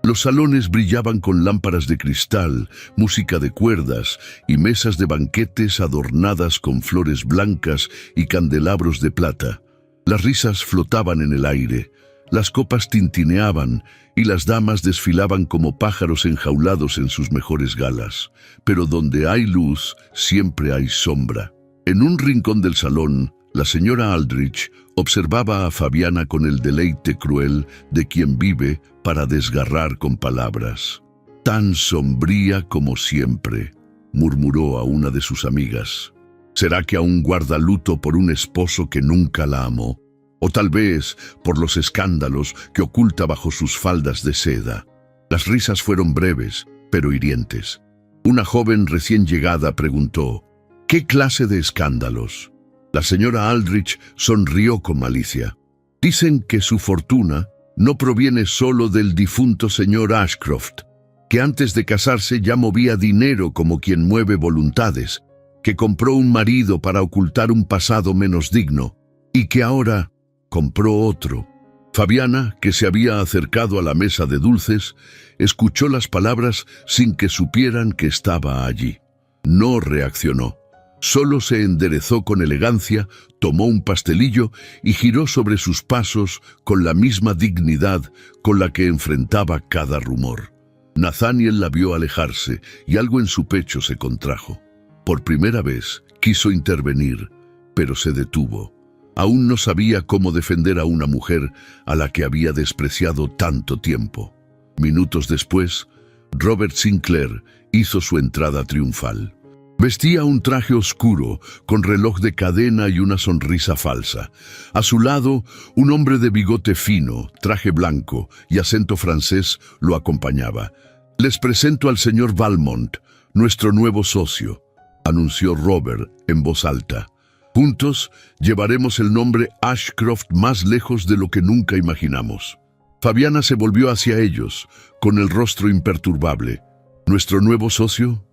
Los salones brillaban con lámparas de cristal, música de cuerdas y mesas de banquetes adornadas con flores blancas y candelabros de plata. Las risas flotaban en el aire, las copas tintineaban y las damas desfilaban como pájaros enjaulados en sus mejores galas. Pero donde hay luz, siempre hay sombra. En un rincón del salón, la señora Aldrich observaba a Fabiana con el deleite cruel de quien vive para desgarrar con palabras. «Tan sombría como siempre», murmuró a una de sus amigas. «¿Será que aún guarda luto por un esposo que nunca la amó? O tal vez por los escándalos que oculta bajo sus faldas de seda». Las risas fueron breves, pero hirientes. Una joven recién llegada preguntó: «¿Qué clase de escándalos?». La señora Aldrich sonrió con malicia. «Dicen que su fortuna no proviene solo del difunto señor Ashcroft, que antes de casarse ya movía dinero como quien mueve voluntades, que compró un marido para ocultar un pasado menos digno, y que ahora compró otro». Fabiana, que se había acercado a la mesa de dulces, escuchó las palabras sin que supieran que estaba allí. No reaccionó. Solo se enderezó con elegancia, tomó un pastelillo y giró sobre sus pasos con la misma dignidad con la que enfrentaba cada rumor. Nathaniel la vio alejarse y algo en su pecho se contrajo. Por primera vez quiso intervenir, pero se detuvo. Aún no sabía cómo defender a una mujer a la que había despreciado tanto tiempo. Minutos después, Robert Sinclair hizo su entrada triunfal. Vestía un traje oscuro, con reloj de cadena y una sonrisa falsa. A su lado, un hombre de bigote fino, traje blanco y acento francés lo acompañaba. «Les presento al señor Valmont, nuestro nuevo socio», anunció Robert en voz alta. «Juntos llevaremos el nombre Ashcroft más lejos de lo que nunca imaginamos». Fabiana se volvió hacia ellos, con el rostro imperturbable. «¿Nuestro nuevo socio?»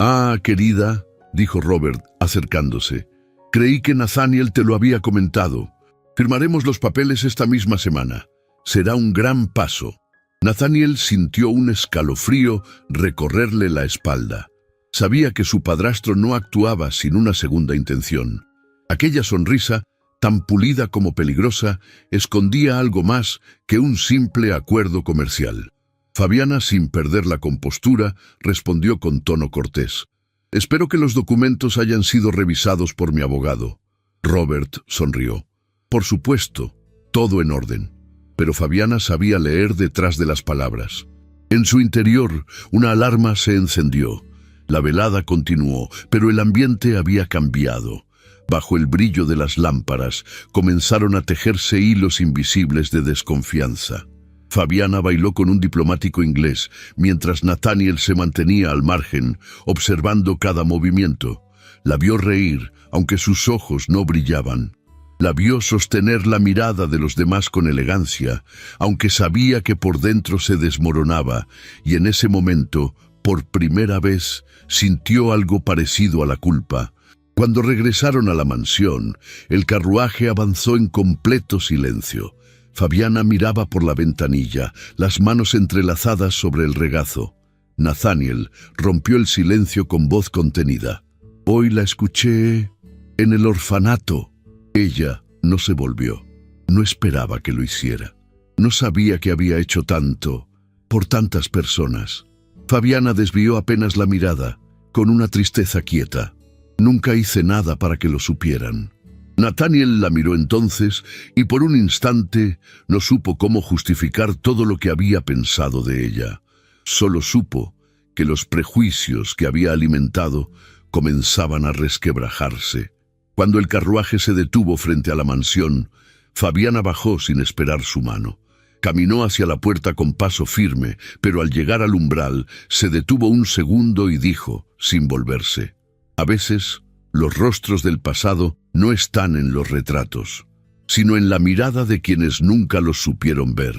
«Ah, querida», dijo Robert, acercándose. «Creí que Nathaniel te lo había comentado. Firmaremos los papeles esta misma semana. Será un gran paso». Nathaniel sintió un escalofrío recorrerle la espalda. Sabía que su padrastro no actuaba sin una segunda intención. Aquella sonrisa, tan pulida como peligrosa, escondía algo más que un simple acuerdo comercial. Fabiana, sin perder la compostura, respondió con tono cortés: «Espero que los documentos hayan sido revisados por mi abogado». Robert sonrió. «Por supuesto, todo en orden». Pero Fabiana sabía leer detrás de las palabras. En su interior, una alarma se encendió. La velada continuó, pero el ambiente había cambiado. Bajo el brillo de las lámparas, comenzaron a tejerse hilos invisibles de desconfianza. Fabiana bailó con un diplomático inglés, mientras Nathaniel se mantenía al margen, observando cada movimiento. La vio reír, aunque sus ojos no brillaban. La vio sostener la mirada de los demás con elegancia, aunque sabía que por dentro se desmoronaba, y en ese momento, por primera vez, sintió algo parecido a la culpa. Cuando regresaron a la mansión, el carruaje avanzó en completo silencio. Fabiana miraba por la ventanilla, las manos entrelazadas sobre el regazo. Nathaniel rompió el silencio con voz contenida. «Hoy la escuché en el orfanato». Ella no se volvió. No esperaba que lo hiciera. No sabía que había hecho tanto por tantas personas. Fabiana desvió apenas la mirada, con una tristeza quieta. Nunca hice nada para que lo supieran. Nathaniel la miró entonces y por un instante no supo cómo justificar todo lo que había pensado de ella. Solo supo que los prejuicios que había alimentado comenzaban a resquebrajarse. Cuando el carruaje se detuvo frente a la mansión, Fabiana bajó sin esperar su mano. Caminó hacia la puerta con paso firme, pero al llegar al umbral se detuvo un segundo y dijo, sin volverse: «A veces, los rostros del pasado no están en los retratos, sino en la mirada de quienes nunca los supieron ver».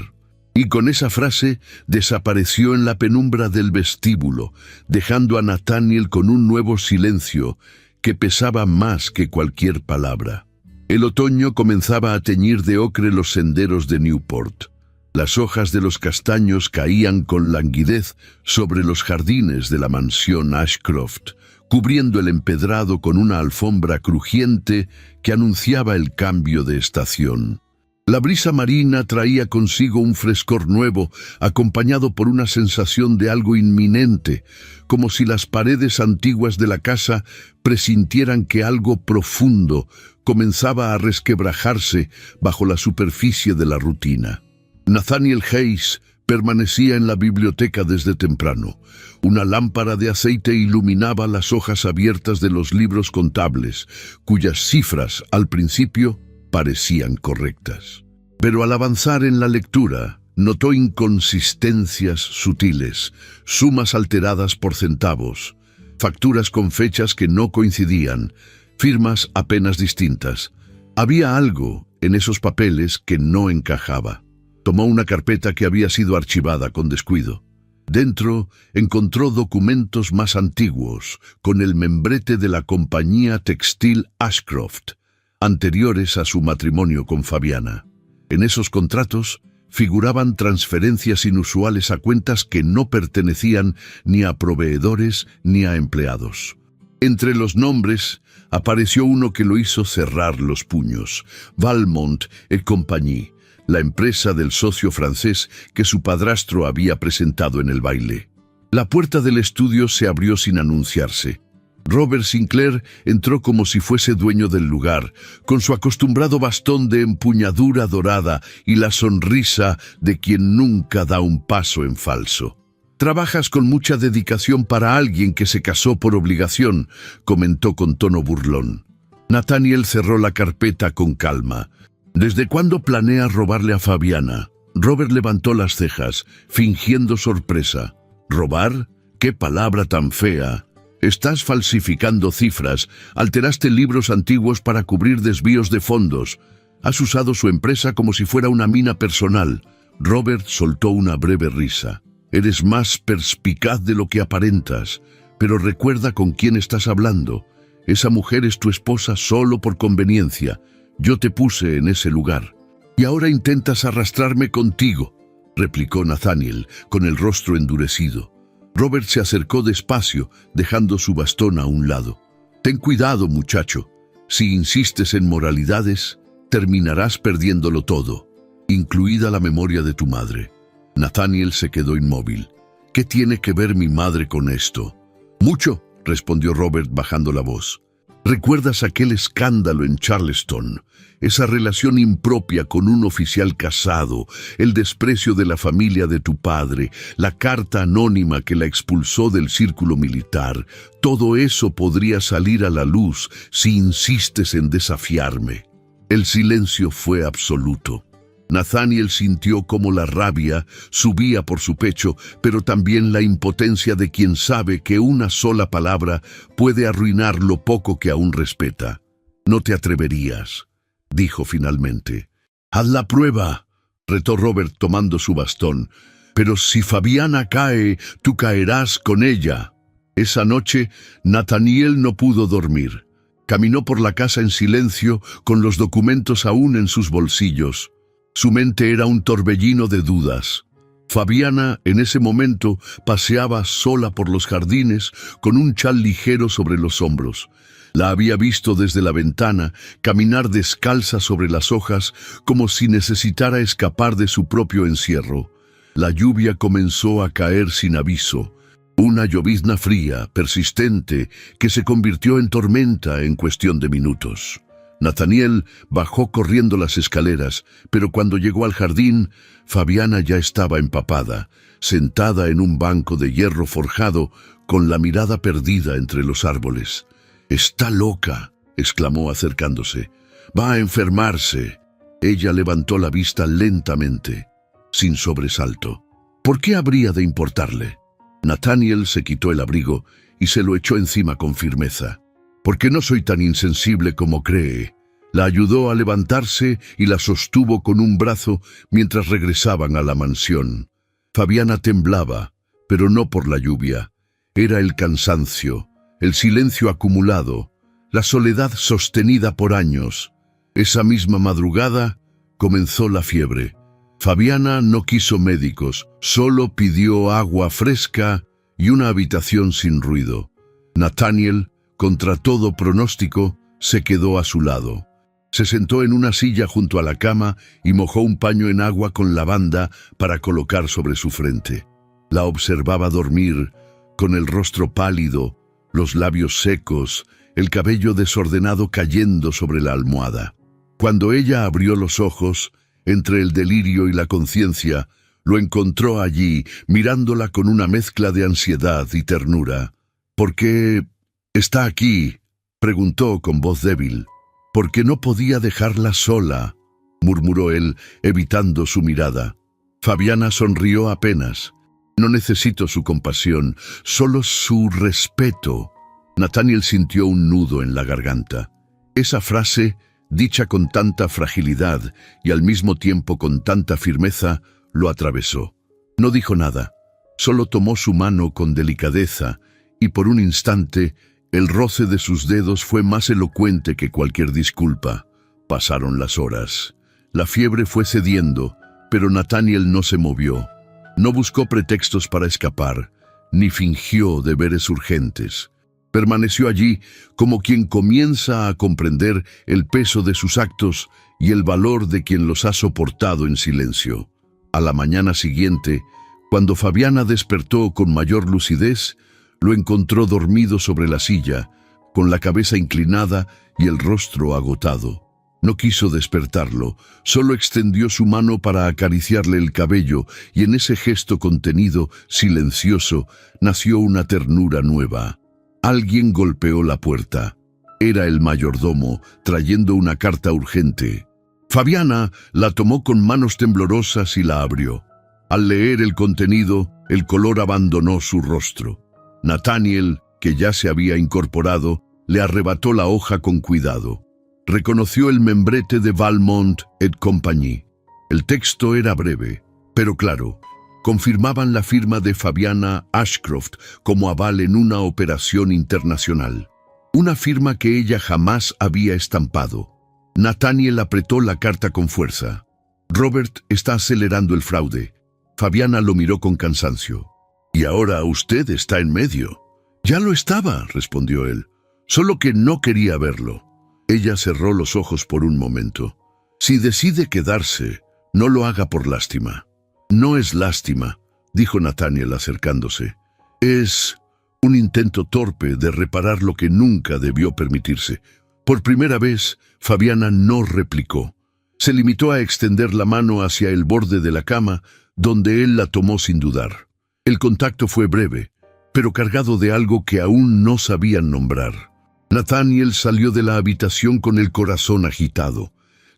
Y con esa frase desapareció en la penumbra del vestíbulo, dejando a Nathaniel con un nuevo silencio que pesaba más que cualquier palabra. El otoño comenzaba a teñir de ocre los senderos de Newport. Las hojas de los castaños caían con languidez sobre los jardines de la mansión Ashcroft, cubriendo el empedrado con una alfombra crujiente que anunciaba el cambio de estación. La brisa marina traía consigo un frescor nuevo, acompañado por una sensación de algo inminente, como si las paredes antiguas de la casa presintieran que algo profundo comenzaba a resquebrajarse bajo la superficie de la rutina. Nathaniel Hayes permanecía en la biblioteca desde temprano. Una lámpara de aceite iluminaba las hojas abiertas de los libros contables, cuyas cifras, al principio, parecían correctas. Pero al avanzar en la lectura, notó inconsistencias sutiles, sumas alteradas por centavos, facturas con fechas que no coincidían, firmas apenas distintas. Había algo en esos papeles que no encajaba. Tomó una carpeta que había sido archivada con descuido. Dentro encontró documentos más antiguos, con el membrete de la compañía textil Ashcroft, anteriores a su matrimonio con Fabiana. En esos contratos figuraban transferencias inusuales a cuentas que no pertenecían ni a proveedores ni a empleados. Entre los nombres apareció uno que lo hizo cerrar los puños: Valmont et Compagnie, la empresa del socio francés que su padrastro había presentado en el baile. La puerta del estudio se abrió sin anunciarse. Robert Sinclair entró como si fuese dueño del lugar, con su acostumbrado bastón de empuñadura dorada y la sonrisa de quien nunca da un paso en falso. «Trabajas con mucha dedicación para alguien que se casó por obligación», comentó con tono burlón. Nathaniel cerró la carpeta con calma. «¿Desde cuándo planeas robarle a Fabiana?» Robert levantó las cejas, fingiendo sorpresa. «¿Robar? ¡Qué palabra tan fea! Estás falsificando cifras, alteraste libros antiguos para cubrir desvíos de fondos. Has usado su empresa como si fuera una mina personal». Robert soltó una breve risa. «Eres más perspicaz de lo que aparentas, pero recuerda con quién estás hablando. Esa mujer es tu esposa solo por conveniencia. Yo te puse en ese lugar. Y ahora intentas arrastrarme contigo», replicó Nathaniel, con el rostro endurecido. Robert se acercó despacio, dejando su bastón a un lado. «Ten cuidado, muchacho. Si insistes en moralidades, terminarás perdiéndolo todo, incluida la memoria de tu madre». Nathaniel se quedó inmóvil. «¿Qué tiene que ver mi madre con esto?» «Mucho», respondió Robert bajando la voz. «¿Recuerdas aquel escándalo en Charleston? Esa relación impropia con un oficial casado, el desprecio de la familia de tu padre, la carta anónima que la expulsó del círculo militar. Todo eso podría salir a la luz si insistes en desafiarme». El silencio fue absoluto. Nathaniel sintió cómo la rabia subía por su pecho, pero también la impotencia de quien sabe que una sola palabra puede arruinar lo poco que aún respeta. «No te atreverías», dijo finalmente. «Haz la prueba», retó Robert tomando su bastón. «Pero si Fabiana cae, tú caerás con ella». Esa noche, Nathaniel no pudo dormir. Caminó por la casa en silencio, con los documentos aún en sus bolsillos. Su mente era un torbellino de dudas. Fabiana, en ese momento, paseaba sola por los jardines con un chal ligero sobre los hombros. La había visto desde la ventana, caminar descalza sobre las hojas, como si necesitara escapar de su propio encierro. La lluvia comenzó a caer sin aviso. Una llovizna fría, persistente, que se convirtió en tormenta en cuestión de minutos. Nathaniel bajó corriendo las escaleras, pero cuando llegó al jardín, Fabiana ya estaba empapada, sentada en un banco de hierro forjado, con la mirada perdida entre los árboles. «Está loca», exclamó acercándose. «Va a enfermarse». Ella levantó la vista lentamente, sin sobresalto. ¿Por qué habría de importarle? Nathaniel se quitó el abrigo y se lo echó encima con firmeza. «Porque no soy tan insensible como cree». La ayudó a levantarse y la sostuvo con un brazo mientras regresaban a la mansión. Fabiana temblaba, pero no por la lluvia. Era el cansancio, el silencio acumulado, la soledad sostenida por años. Esa misma madrugada comenzó la fiebre. Fabiana no quiso médicos, solo pidió agua fresca y una habitación sin ruido. Nathaniel, contra todo pronóstico, se quedó a su lado. Se sentó en una silla junto a la cama y mojó un paño en agua con lavanda para colocar sobre su frente. La observaba dormir, con el rostro pálido, los labios secos, el cabello desordenado cayendo sobre la almohada. Cuando ella abrió los ojos, entre el delirio y la conciencia, lo encontró allí, mirándola con una mezcla de ansiedad y ternura. «¿Por qué está aquí?», preguntó con voz débil. «Porque no podía dejarla sola», murmuró él, evitando su mirada. Fabiana sonrió apenas. «No necesito su compasión, solo su respeto». Nathaniel sintió un nudo en la garganta. Esa frase, dicha con tanta fragilidad y al mismo tiempo con tanta firmeza, lo atravesó. No dijo nada, solo tomó su mano con delicadeza y por un instante el roce de sus dedos fue más elocuente que cualquier disculpa. Pasaron las horas. La fiebre fue cediendo, pero Nathaniel no se movió. No buscó pretextos para escapar, ni fingió deberes urgentes. Permaneció allí como quien comienza a comprender el peso de sus actos y el valor de quien los ha soportado en silencio. A la mañana siguiente, cuando Fabiana despertó con mayor lucidez, lo encontró dormido sobre la silla, con la cabeza inclinada y el rostro agotado. No quiso despertarlo, solo extendió su mano para acariciarle el cabello y en ese gesto contenido, silencioso, nació una ternura nueva. Alguien golpeó la puerta. Era el mayordomo, trayendo una carta urgente. Fabiana la tomó con manos temblorosas y la abrió. Al leer el contenido, el color abandonó su rostro. Nathaniel, que ya se había incorporado, le arrebató la hoja con cuidado. Reconoció el membrete de Valmont et Compagnie. El texto era breve, pero claro. Confirmaban la firma de Fabiana Ashcroft como aval en una operación internacional. Una firma que ella jamás había estampado. Nathaniel apretó la carta con fuerza. «Robert está acelerando el fraude». Fabiana lo miró con cansancio. «Y ahora usted está en medio». «Ya lo estaba», respondió él. «Solo que no quería verlo». Ella cerró los ojos por un momento. «Si decide quedarse, no lo haga por lástima». «No es lástima», dijo Nathaniel acercándose. «Es un intento torpe de reparar lo que nunca debió permitirse». Por primera vez, Fabiana no replicó. Se limitó a extender la mano hacia el borde de la cama, donde él la tomó sin dudar. El contacto fue breve, pero cargado de algo que aún no sabían nombrar. Nathaniel salió de la habitación con el corazón agitado.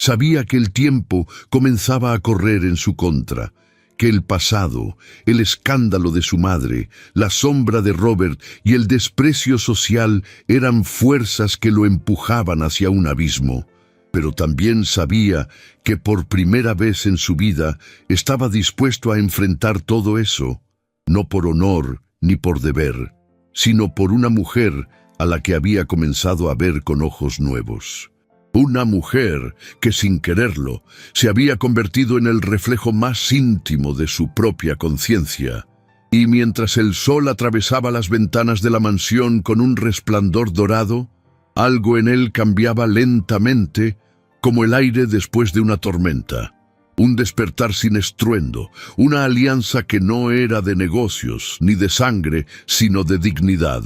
Sabía que el tiempo comenzaba a correr en su contra, que el pasado, el escándalo de su madre, la sombra de Robert y el desprecio social eran fuerzas que lo empujaban hacia un abismo. Pero también sabía que por primera vez en su vida estaba dispuesto a enfrentar todo eso, no por honor ni por deber, sino por una mujer a la que había comenzado a ver con ojos nuevos. Una mujer que, sin quererlo, se había convertido en el reflejo más íntimo de su propia conciencia. Y mientras el sol atravesaba las ventanas de la mansión con un resplandor dorado, algo en él cambiaba lentamente, como el aire después de una tormenta. Un despertar sin estruendo, una alianza que no era de negocios ni de sangre, sino de dignidad.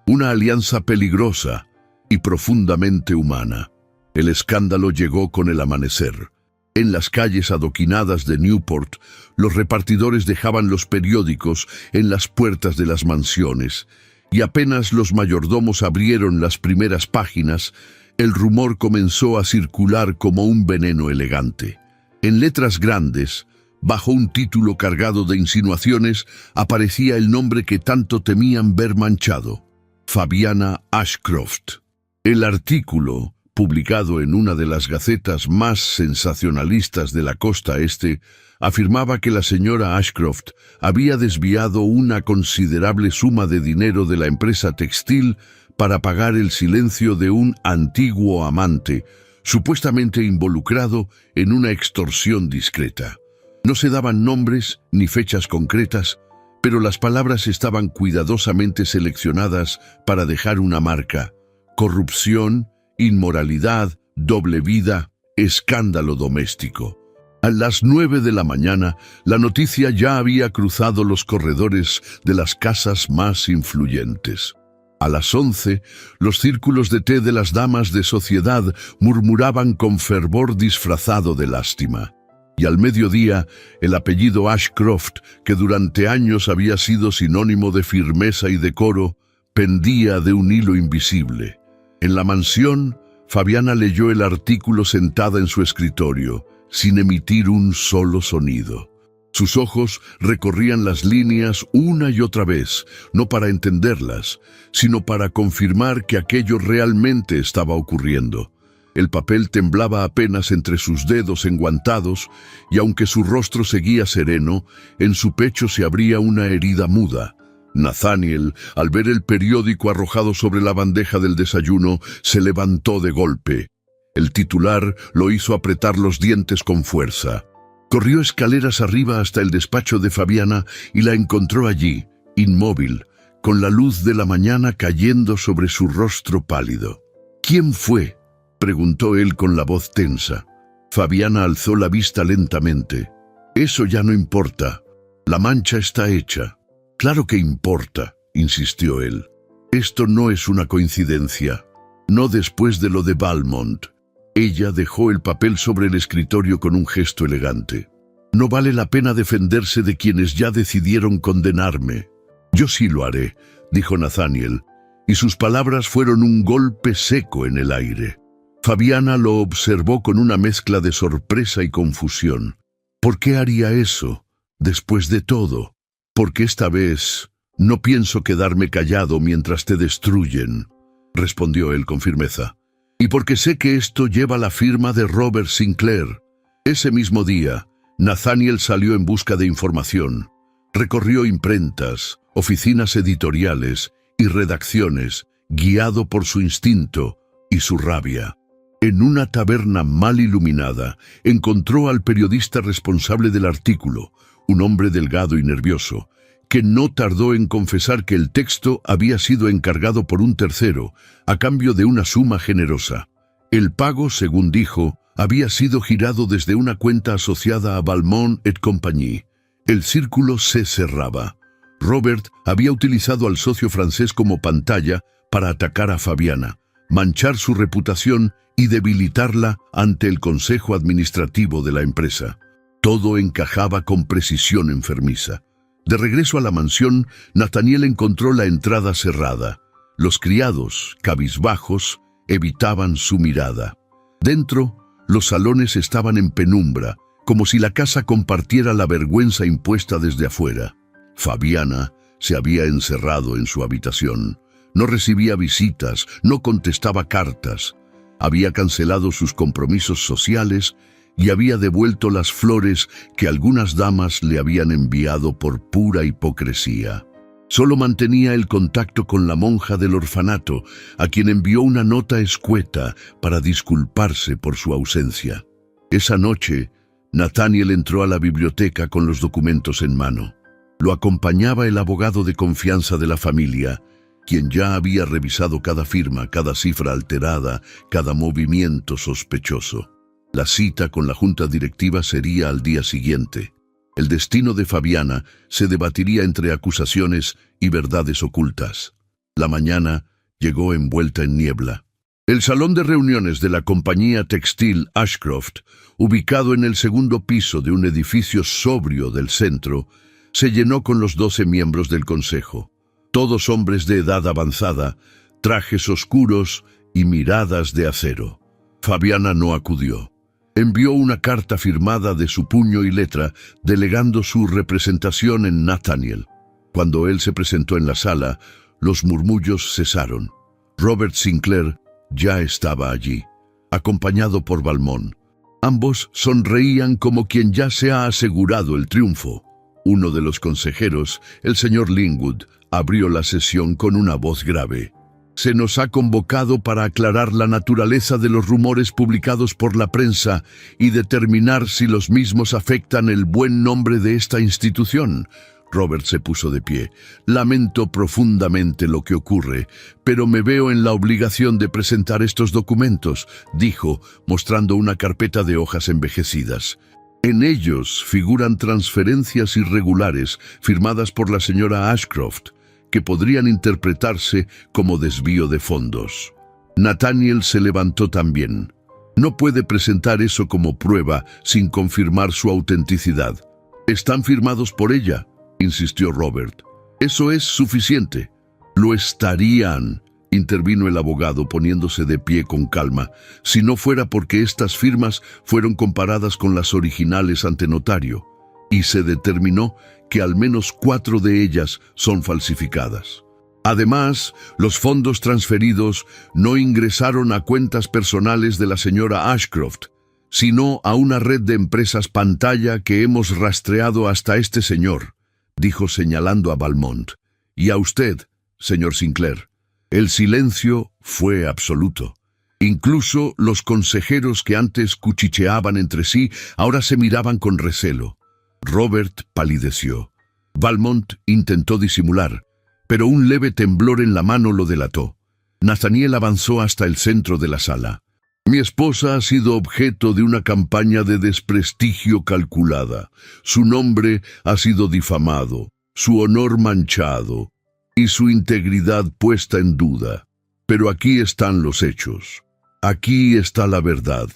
Una alianza peligrosa y profundamente humana. El escándalo llegó con el amanecer. En las calles adoquinadas de Newport, los repartidores dejaban los periódicos en las puertas de las mansiones, y apenas los mayordomos abrieron las primeras páginas, el rumor comenzó a circular como un veneno elegante. En letras grandes, bajo un título cargado de insinuaciones, aparecía el nombre que tanto temían ver manchado: Fabiana Ashcroft. El artículo, publicado en una de las gacetas más sensacionalistas de la costa este, afirmaba que la señora Ashcroft había desviado una considerable suma de dinero de la empresa textil para pagar el silencio de un antiguo amante, supuestamente involucrado en una extorsión discreta. No se daban nombres ni fechas concretas, pero las palabras estaban cuidadosamente seleccionadas para dejar una marca: corrupción, inmoralidad, doble vida, escándalo doméstico. A las 9 de la mañana, la noticia ya había cruzado los corredores de las casas más influyentes. A las 11, los círculos de té de las damas de sociedad murmuraban con fervor disfrazado de lástima. Y al mediodía, el apellido Ashcroft, que durante años había sido sinónimo de firmeza y decoro, pendía de un hilo invisible. En la mansión, Fabiana leyó el artículo sentada en su escritorio, sin emitir un solo sonido. Sus ojos recorrían las líneas una y otra vez, no para entenderlas, sino para confirmar que aquello realmente estaba ocurriendo. El papel temblaba apenas entre sus dedos enguantados, y aunque su rostro seguía sereno, en su pecho se abría una herida muda. Nathaniel, al ver el periódico arrojado sobre la bandeja del desayuno, se levantó de golpe. El titular lo hizo apretar los dientes con fuerza. Corrió escaleras arriba hasta el despacho de Fabiana y la encontró allí, inmóvil, con la luz de la mañana cayendo sobre su rostro pálido. «¿Quién fue?», preguntó él con la voz tensa. Fabiana alzó la vista lentamente. «Eso ya no importa. La mancha está hecha». «Claro que importa», insistió él. «Esto no es una coincidencia. No después de lo de Valmont». Ella dejó el papel sobre el escritorio con un gesto elegante. «No vale la pena defenderse de quienes ya decidieron condenarme». «Yo sí lo haré», dijo Nathaniel, y sus palabras fueron un golpe seco en el aire. Fabiana lo observó con una mezcla de sorpresa y confusión. ¿Por qué haría eso, después de todo? «Porque esta vez no pienso quedarme callado mientras te destruyen», respondió él con firmeza. «Y porque sé que esto lleva la firma de Robert Sinclair». Ese mismo día, Nathaniel salió en busca de información. Recorrió imprentas, oficinas editoriales y redacciones, guiado por su instinto y su rabia. En una taberna mal iluminada, encontró al periodista responsable del artículo, un hombre delgado y nervioso, que no tardó en confesar que el texto había sido encargado por un tercero, a cambio de una suma generosa. El pago, según dijo, había sido girado desde una cuenta asociada a Valmont et Compagnie. El círculo se cerraba. Robert había utilizado al socio francés como pantalla para atacar a Fabiana, manchar su reputación y debilitarla ante el consejo administrativo de la empresa. Todo encajaba con precisión enfermiza. De regreso a la mansión, Nathaniel encontró la entrada cerrada. Los criados, cabizbajos, evitaban su mirada. Dentro, Los salones estaban en penumbra, como si la casa compartiera la vergüenza impuesta desde afuera. Fabiana se había encerrado en su habitación. No recibía visitas, no contestaba cartas. Había cancelado sus compromisos sociales y había devuelto las flores que algunas damas le habían enviado por pura hipocresía. Solo mantenía el contacto con la monja del orfanato, a quien envió una nota escueta para disculparse por su ausencia. Esa noche, Nathaniel entró a la biblioteca con los documentos en mano. Lo acompañaba el abogado de confianza de la familia, quien ya había revisado cada firma, cada cifra alterada, cada movimiento sospechoso. La cita con la junta directiva sería al día siguiente. El destino de Fabiana se debatiría entre acusaciones y verdades ocultas. La mañana llegó envuelta en niebla. El salón de reuniones de la compañía textil Ashcroft, ubicado en el segundo piso de un edificio sobrio del centro, se llenó con los 12 miembros del consejo. Todos hombres de edad avanzada, trajes oscuros y miradas de acero. Fabiana no acudió. Envió una carta firmada de su puño y letra, delegando su representación en Nathaniel. Cuando él se presentó en la sala, los murmullos cesaron. Robert Sinclair ya estaba allí, acompañado por Valmont. Ambos sonreían como quien ya se ha asegurado el triunfo. Uno de los consejeros, el señor Lingwood, abrió la sesión con una voz grave. Se nos ha convocado para aclarar la naturaleza de los rumores publicados por la prensa y determinar si los mismos afectan el buen nombre de esta institución. Robert se puso de pie. Lamento profundamente lo que ocurre, pero me veo en la obligación de presentar estos documentos, dijo, mostrando una carpeta de hojas envejecidas. En ellos figuran transferencias irregulares firmadas por la señora Ashcroft, que podrían interpretarse como desvío de fondos. Nathaniel se levantó también. No puede presentar eso como prueba sin confirmar su autenticidad. Están firmados por ella, insistió Robert. Eso es suficiente. Lo estarían, intervino el abogado poniéndose de pie con calma, si no fuera porque estas firmas fueron comparadas con las originales ante notario, y se determinó que al menos 4 de ellas son falsificadas. Además, los fondos transferidos no ingresaron a cuentas personales de la señora Ashcroft, sino a una red de empresas pantalla que hemos rastreado hasta este señor, dijo señalando a Valmont. Y a usted, señor Sinclair. El silencio fue absoluto. Incluso los consejeros que antes cuchicheaban entre sí, ahora se miraban con recelo. Robert palideció. Valmont intentó disimular, pero un leve temblor en la mano lo delató. Nathaniel avanzó hasta el centro de la sala. Mi esposa ha sido objeto de una campaña de desprestigio calculada. Su nombre ha sido difamado, su honor manchado y su integridad puesta en duda. Pero aquí están los hechos. Aquí está la verdad.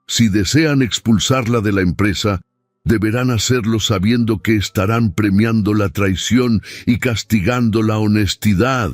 Si desean expulsarla de la empresa, deberán hacerlo sabiendo que estarán premiando la traición y castigando la honestidad.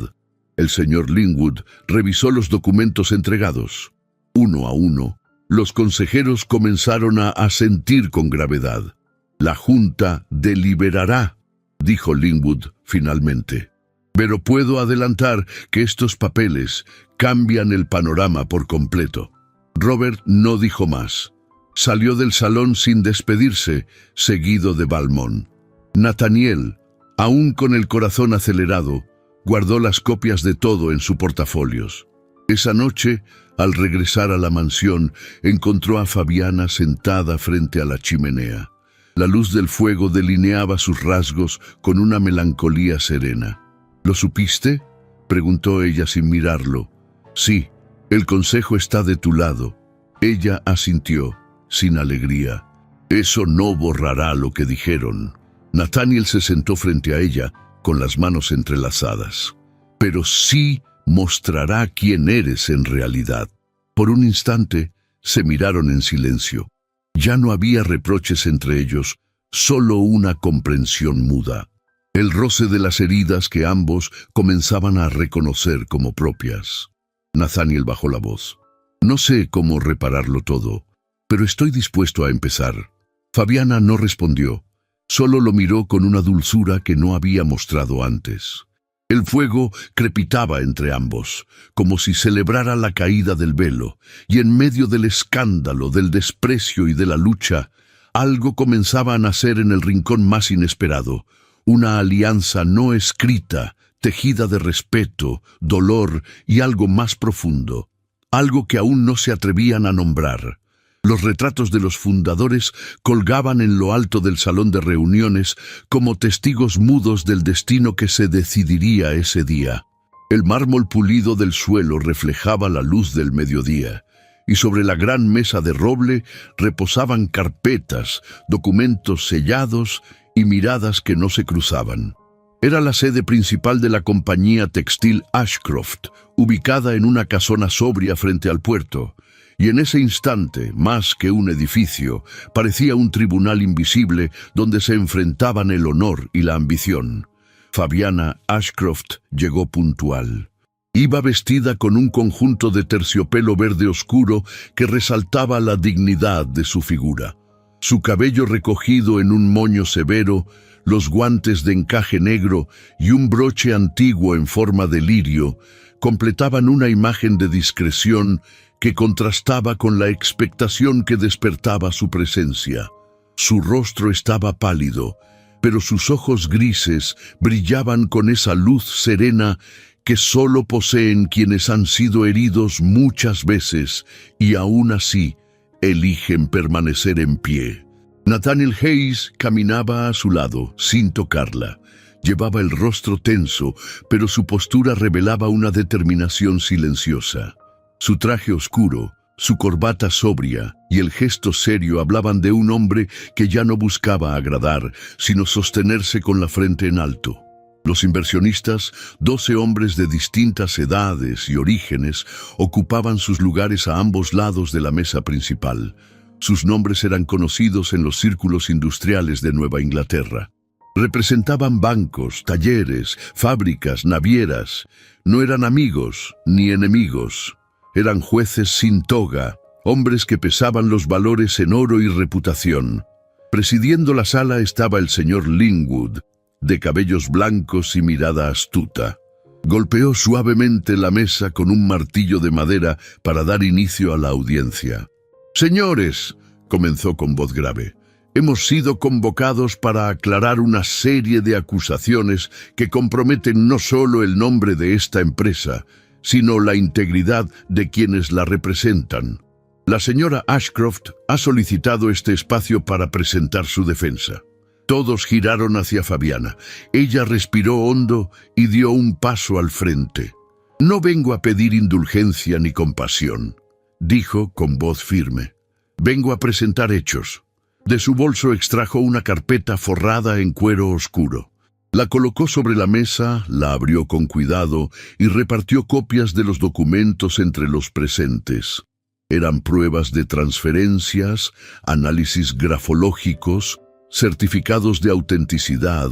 El señor Lingwood revisó los documentos entregados. Uno a uno, los consejeros comenzaron a asentir con gravedad. La Junta deliberará, dijo Lingwood finalmente. Pero puedo adelantar que estos papeles cambian el panorama por completo. Robert no dijo más. Salió del salón sin despedirse, seguido de Valmont. Nathaniel, aún con el corazón acelerado, guardó las copias de todo en su portafolios. Esa noche, al regresar a la mansión, encontró a Fabiana sentada frente a la chimenea. La luz del fuego delineaba sus rasgos con una melancolía serena. ¿Lo supiste?, preguntó ella sin mirarlo. Sí, el consejo está de tu lado. Ella asintió, sin alegría. Eso no borrará lo que dijeron. Nathaniel se sentó frente a ella, con las manos entrelazadas. Pero sí mostrará quién eres en realidad. Por un instante, se miraron en silencio. Ya no había reproches entre ellos, solo una comprensión muda. El roce de las heridas que ambos comenzaban a reconocer como propias. Nathaniel bajó la voz. No sé cómo repararlo todo, Pero estoy dispuesto a empezar. Fabiana no respondió. Solo lo miró con una dulzura que no había mostrado antes. El fuego crepitaba entre ambos, como si celebrara la caída del velo, y en medio del escándalo, del desprecio y de la lucha, algo comenzaba a nacer en el rincón más inesperado, una alianza no escrita, tejida de respeto, dolor y algo más profundo, algo que aún no se atrevían a nombrar. Los retratos de los fundadores colgaban en lo alto del salón de reuniones como testigos mudos del destino que se decidiría ese día. El mármol pulido del suelo reflejaba la luz del mediodía, y sobre la gran mesa de roble reposaban carpetas, documentos sellados y miradas que no se cruzaban. Era la sede principal de la compañía textil Ashcroft, ubicada en una casona sobria frente al puerto. Y en ese instante, más que un edificio, parecía un tribunal invisible donde se enfrentaban el honor y la ambición. Fabiana Ashcroft llegó puntual. Iba vestida con un conjunto de terciopelo verde oscuro que resaltaba la dignidad de su figura. Su cabello recogido en un moño severo, los guantes de encaje negro y un broche antiguo en forma de lirio completaban una imagen de discreción que contrastaba con la expectación que despertaba su presencia. Su rostro estaba pálido, pero sus ojos grises brillaban con esa luz serena que solo poseen quienes han sido heridos muchas veces y aún así eligen permanecer en pie. Nathaniel Hayes caminaba a su lado, sin tocarla. Llevaba el rostro tenso, pero su postura revelaba una determinación silenciosa. Su traje oscuro, su corbata sobria y el gesto serio hablaban de un hombre que ya no buscaba agradar, sino sostenerse con la frente en alto. Los inversionistas, 12 hombres de distintas edades y orígenes, ocupaban sus lugares a ambos lados de la mesa principal. Sus nombres eran conocidos en los círculos industriales de Nueva Inglaterra. Representaban bancos, talleres, fábricas, navieras. No eran amigos ni enemigos. Eran jueces sin toga, hombres que pesaban los valores en oro y reputación. Presidiendo la sala estaba el señor Linwood, de cabellos blancos y mirada astuta. Golpeó suavemente la mesa con un martillo de madera para dar inicio a la audiencia. «Señores», comenzó con voz grave, «hemos sido convocados para aclarar una serie de acusaciones que comprometen no solo el nombre de esta empresa, sino la integridad de quienes la representan. La señora Ashcroft ha solicitado este espacio para presentar su defensa». Todos giraron hacia Fabiana. Ella respiró hondo y dio un paso al frente. «No vengo a pedir indulgencia ni compasión», dijo con voz firme. «Vengo a presentar hechos». De su bolso extrajo una carpeta forrada en cuero oscuro. La colocó sobre la mesa, la abrió con cuidado y repartió copias de los documentos entre los presentes. Eran pruebas de transferencias, análisis grafológicos, certificados de autenticidad,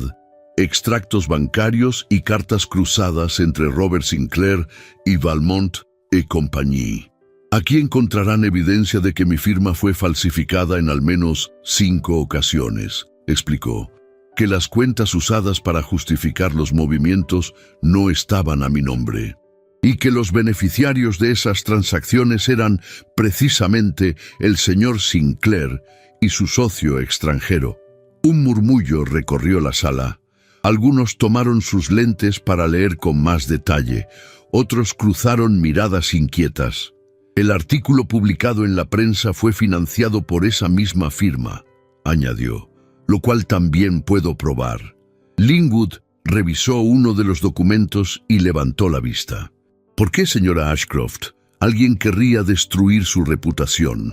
extractos bancarios y cartas cruzadas entre Robert Sinclair y Valmont et Compagnie. Aquí encontrarán evidencia de que mi firma fue falsificada en al menos 5 ocasiones, explicó, que las cuentas usadas para justificar los movimientos no estaban a mi nombre, y que los beneficiarios de esas transacciones eran precisamente el señor Sinclair y su socio extranjero. Un murmullo recorrió la sala. Algunos tomaron sus lentes para leer con más detalle, otros cruzaron miradas inquietas. El artículo publicado en la prensa fue financiado por esa misma firma, añadió, lo cual también puedo probar. Linwood revisó uno de los documentos y levantó la vista. ¿Por qué, señora Ashcroft? Alguien querría destruir su reputación.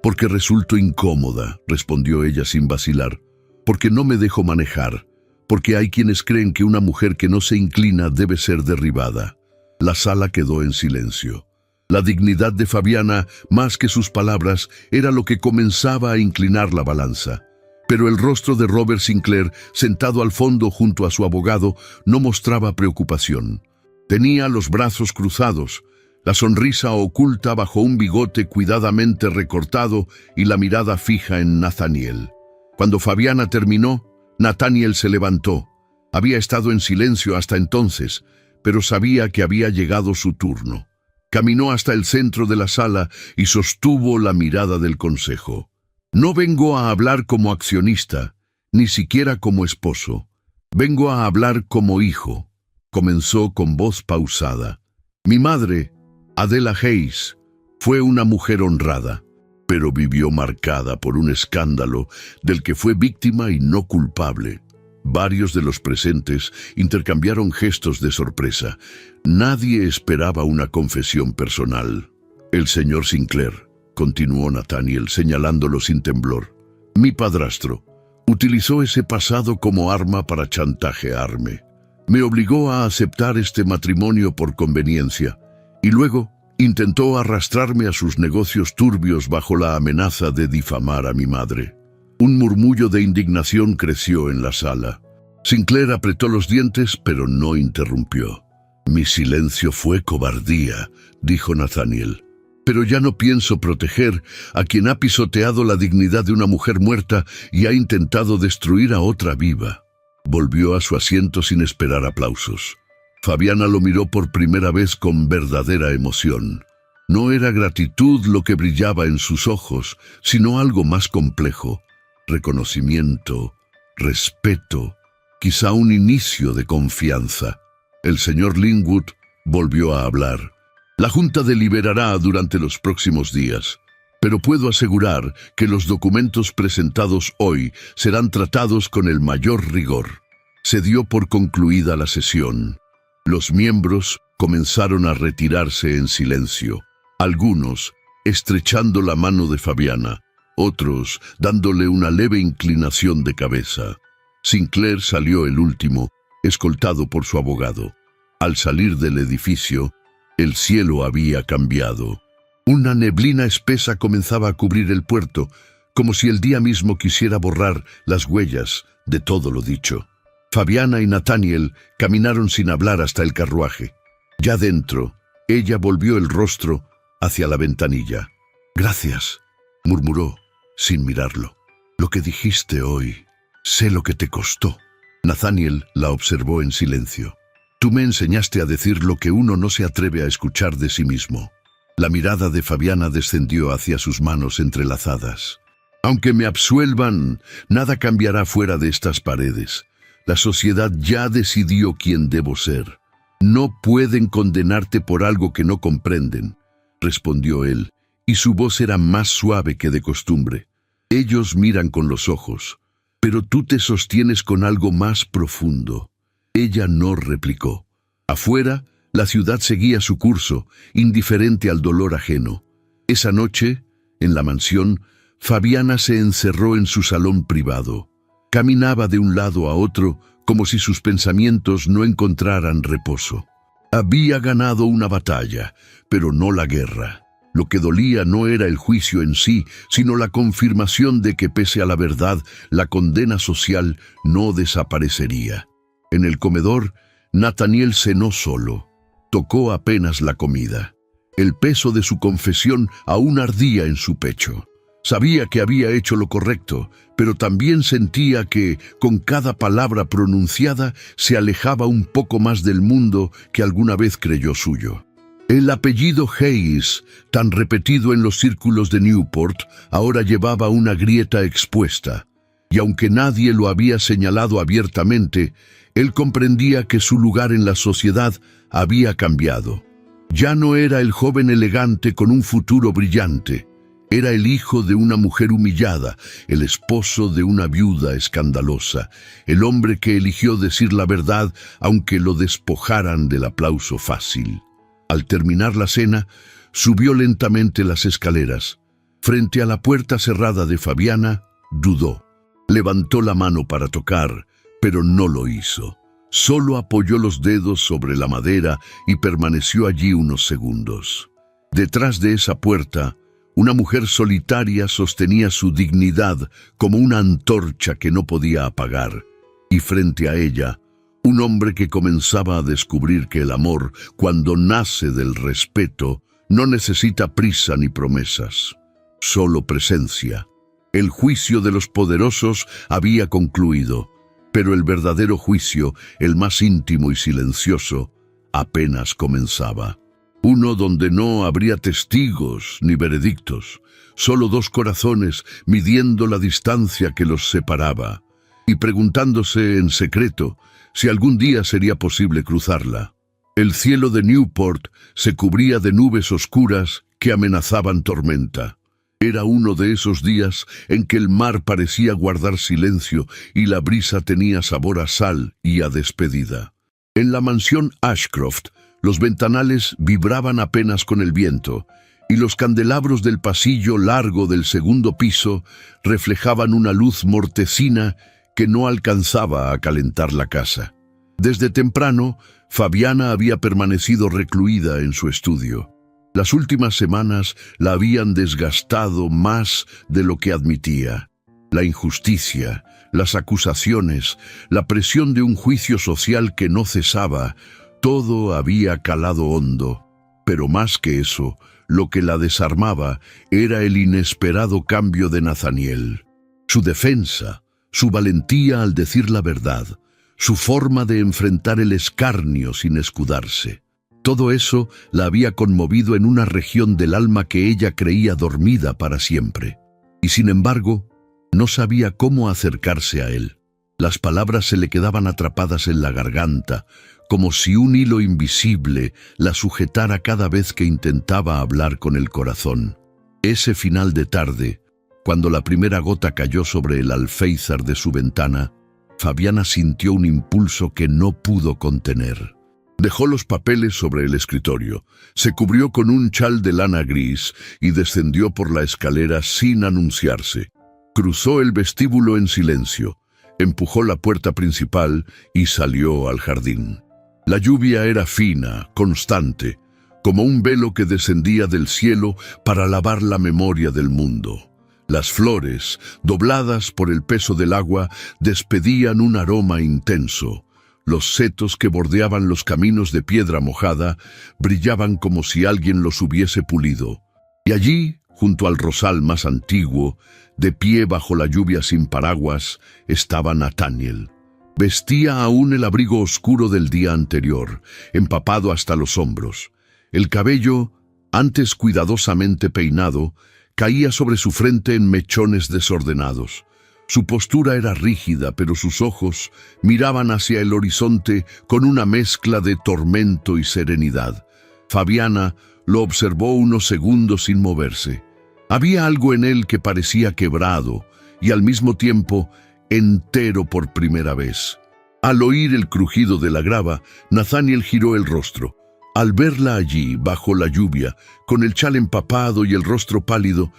Porque resulto incómoda, respondió ella sin vacilar. Porque no me dejo manejar. Porque hay quienes creen que una mujer que no se inclina debe ser derribada. La sala quedó en silencio. La dignidad de Fabiana, más que sus palabras, era lo que comenzaba a inclinar la balanza. Pero el rostro de Robert Sinclair, sentado al fondo junto a su abogado, no mostraba preocupación. Tenía los brazos cruzados, la sonrisa oculta bajo un bigote cuidadamente recortado y la mirada fija en Nathaniel. Cuando Fabiana terminó, Nathaniel se levantó. Había estado en silencio hasta entonces, pero sabía que había llegado su turno. Caminó hasta el centro de la sala y sostuvo la mirada del consejo. No vengo a hablar como accionista, ni siquiera como esposo. Vengo a hablar como hijo. Comenzó con voz pausada. Mi madre, Adela Hayes, fue una mujer honrada, pero vivió marcada por un escándalo del que fue víctima y no culpable. Varios de los presentes intercambiaron gestos de sorpresa. Nadie esperaba una confesión personal. El señor Sinclair, continuó Nathaniel, señalándolo sin temblor. Mi padrastro utilizó ese pasado como arma para chantajearme. Me obligó a aceptar este matrimonio por conveniencia y luego intentó arrastrarme a sus negocios turbios bajo la amenaza de difamar a mi madre. Un murmullo de indignación creció en la sala. Sinclair apretó los dientes, pero no interrumpió. Mi silencio fue cobardía, dijo Nathaniel. Pero ya no pienso proteger a quien ha pisoteado la dignidad de una mujer muerta y ha intentado destruir a otra viva. Volvió a su asiento sin esperar aplausos. Fabiana lo miró por primera vez con verdadera emoción. No era gratitud lo que brillaba en sus ojos, sino algo más complejo. Reconocimiento, respeto, quizá un inicio de confianza. El señor Linwood volvió a hablar. La Junta deliberará durante los próximos días, pero puedo asegurar que los documentos presentados hoy serán tratados con el mayor rigor. Se dio por concluida la sesión. Los miembros comenzaron a retirarse en silencio, algunos estrechando la mano de Fabiana, otros dándole una leve inclinación de cabeza. Sinclair salió el último, escoltado por su abogado. Al salir del edificio, el cielo había cambiado. Una neblina espesa comenzaba a cubrir el puerto, como si el día mismo quisiera borrar las huellas de todo lo dicho. Fabiana y Nathaniel caminaron sin hablar hasta el carruaje. Ya dentro, ella volvió el rostro hacia la ventanilla. «Gracias», murmuró, sin mirarlo. «Lo que dijiste hoy, sé lo que te costó». Nathaniel la observó en silencio. «Tú me enseñaste a decir lo que uno no se atreve a escuchar de sí mismo». La mirada de Fabiana descendió hacia sus manos entrelazadas. «Aunque me absuelvan, nada cambiará fuera de estas paredes. La sociedad ya decidió quién debo ser. No pueden condenarte por algo que no comprenden», respondió él, y su voz era más suave que de costumbre. «Ellos miran con los ojos, pero tú te sostienes con algo más profundo». Ella no replicó. Afuera, la ciudad seguía su curso, indiferente al dolor ajeno. Esa noche, en la mansión, Fabiana se encerró en su salón privado. Caminaba de un lado a otro, como si sus pensamientos no encontraran reposo. Había ganado una batalla, pero no la guerra. Lo que dolía no era el juicio en sí, sino la confirmación de que pese a la verdad, la condena social no desaparecería. En el comedor, Nathaniel cenó solo. Tocó apenas la comida. El peso de su confesión aún ardía en su pecho. Sabía que había hecho lo correcto, pero también sentía que, con cada palabra pronunciada, se alejaba un poco más del mundo que alguna vez creyó suyo. El apellido Hayes, tan repetido en los círculos de Newport, ahora llevaba una grieta expuesta, y aunque nadie lo había señalado abiertamente, él comprendía que su lugar en la sociedad había cambiado. Ya no era el joven elegante con un futuro brillante. Era el hijo de una mujer humillada, el esposo de una viuda escandalosa, el hombre que eligió decir la verdad aunque lo despojaran del aplauso fácil. Al terminar la cena, subió lentamente las escaleras. Frente a la puerta cerrada de Fabiana, dudó. Levantó la mano para tocar, pero no lo hizo. Solo apoyó los dedos sobre la madera y permaneció allí unos segundos. Detrás de esa puerta, una mujer solitaria sostenía su dignidad como una antorcha que no podía apagar, y frente a ella, Un hombre que comenzaba a descubrir que el amor, cuando nace del respeto, no necesita prisa ni promesas, solo presencia. El juicio de los poderosos había concluido, pero el verdadero juicio, el más íntimo y silencioso, apenas comenzaba. Uno donde no habría testigos ni veredictos, solo dos corazones midiendo la distancia que los separaba y preguntándose en secreto si algún día sería posible cruzarla. El cielo de Newport se cubría de nubes oscuras que amenazaban tormenta. Era uno de esos días en que el mar parecía guardar silencio y la brisa tenía sabor a sal y a despedida. En la mansión Ashcroft, los ventanales vibraban apenas con el viento, y los candelabros del pasillo largo del segundo piso reflejaban una luz mortecina que no alcanzaba a calentar la casa. Desde temprano, Fabiana había permanecido recluida en su estudio. Las últimas semanas la habían desgastado más de lo que admitía. La injusticia, las acusaciones, la presión de un juicio social que no cesaba, todo había calado hondo. Pero más que eso, lo que la desarmaba era el inesperado cambio de Nathaniel. Su defensa, su valentía al decir la verdad, su forma de enfrentar el escarnio sin escudarse. Todo eso la había conmovido en una región del alma que ella creía dormida para siempre. Y sin embargo, no sabía cómo acercarse a él. Las palabras se le quedaban atrapadas en la garganta, como si un hilo invisible la sujetara cada vez que intentaba hablar con el corazón. Ese final de tarde, cuando la primera gota cayó sobre el alféizar de su ventana, Fabiana sintió un impulso que no pudo contener. Dejó los papeles sobre el escritorio, se cubrió con un chal de lana gris y descendió por la escalera sin anunciarse. Cruzó el vestíbulo en silencio, empujó la puerta principal y salió al jardín. La lluvia era fina, constante, como un velo que descendía del cielo para lavar la memoria del mundo. Las flores, dobladas por el peso del agua, despedían un aroma intenso. Los setos que bordeaban los caminos de piedra mojada brillaban como si alguien los hubiese pulido. Y allí, junto al rosal más antiguo, de pie bajo la lluvia sin paraguas, estaba Nathaniel. Vestía aún el abrigo oscuro del día anterior, empapado hasta los hombros. El cabello, antes cuidadosamente peinado, caía sobre su frente en mechones desordenados. Su postura era rígida, pero sus ojos miraban hacia el horizonte con una mezcla de tormento y serenidad. Fabiana lo observó unos segundos sin moverse. Había algo en él que parecía quebrado y al mismo tiempo entero por primera vez. Al oír el crujido de la grava, Nathaniel giró el rostro. Al verla allí, bajo la lluvia, con el chal empapado y el rostro pálido,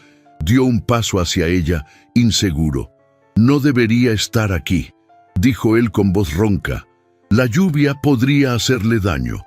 dio un paso hacia ella, inseguro. «No debería estar aquí», dijo él con voz ronca. «La lluvia podría hacerle daño.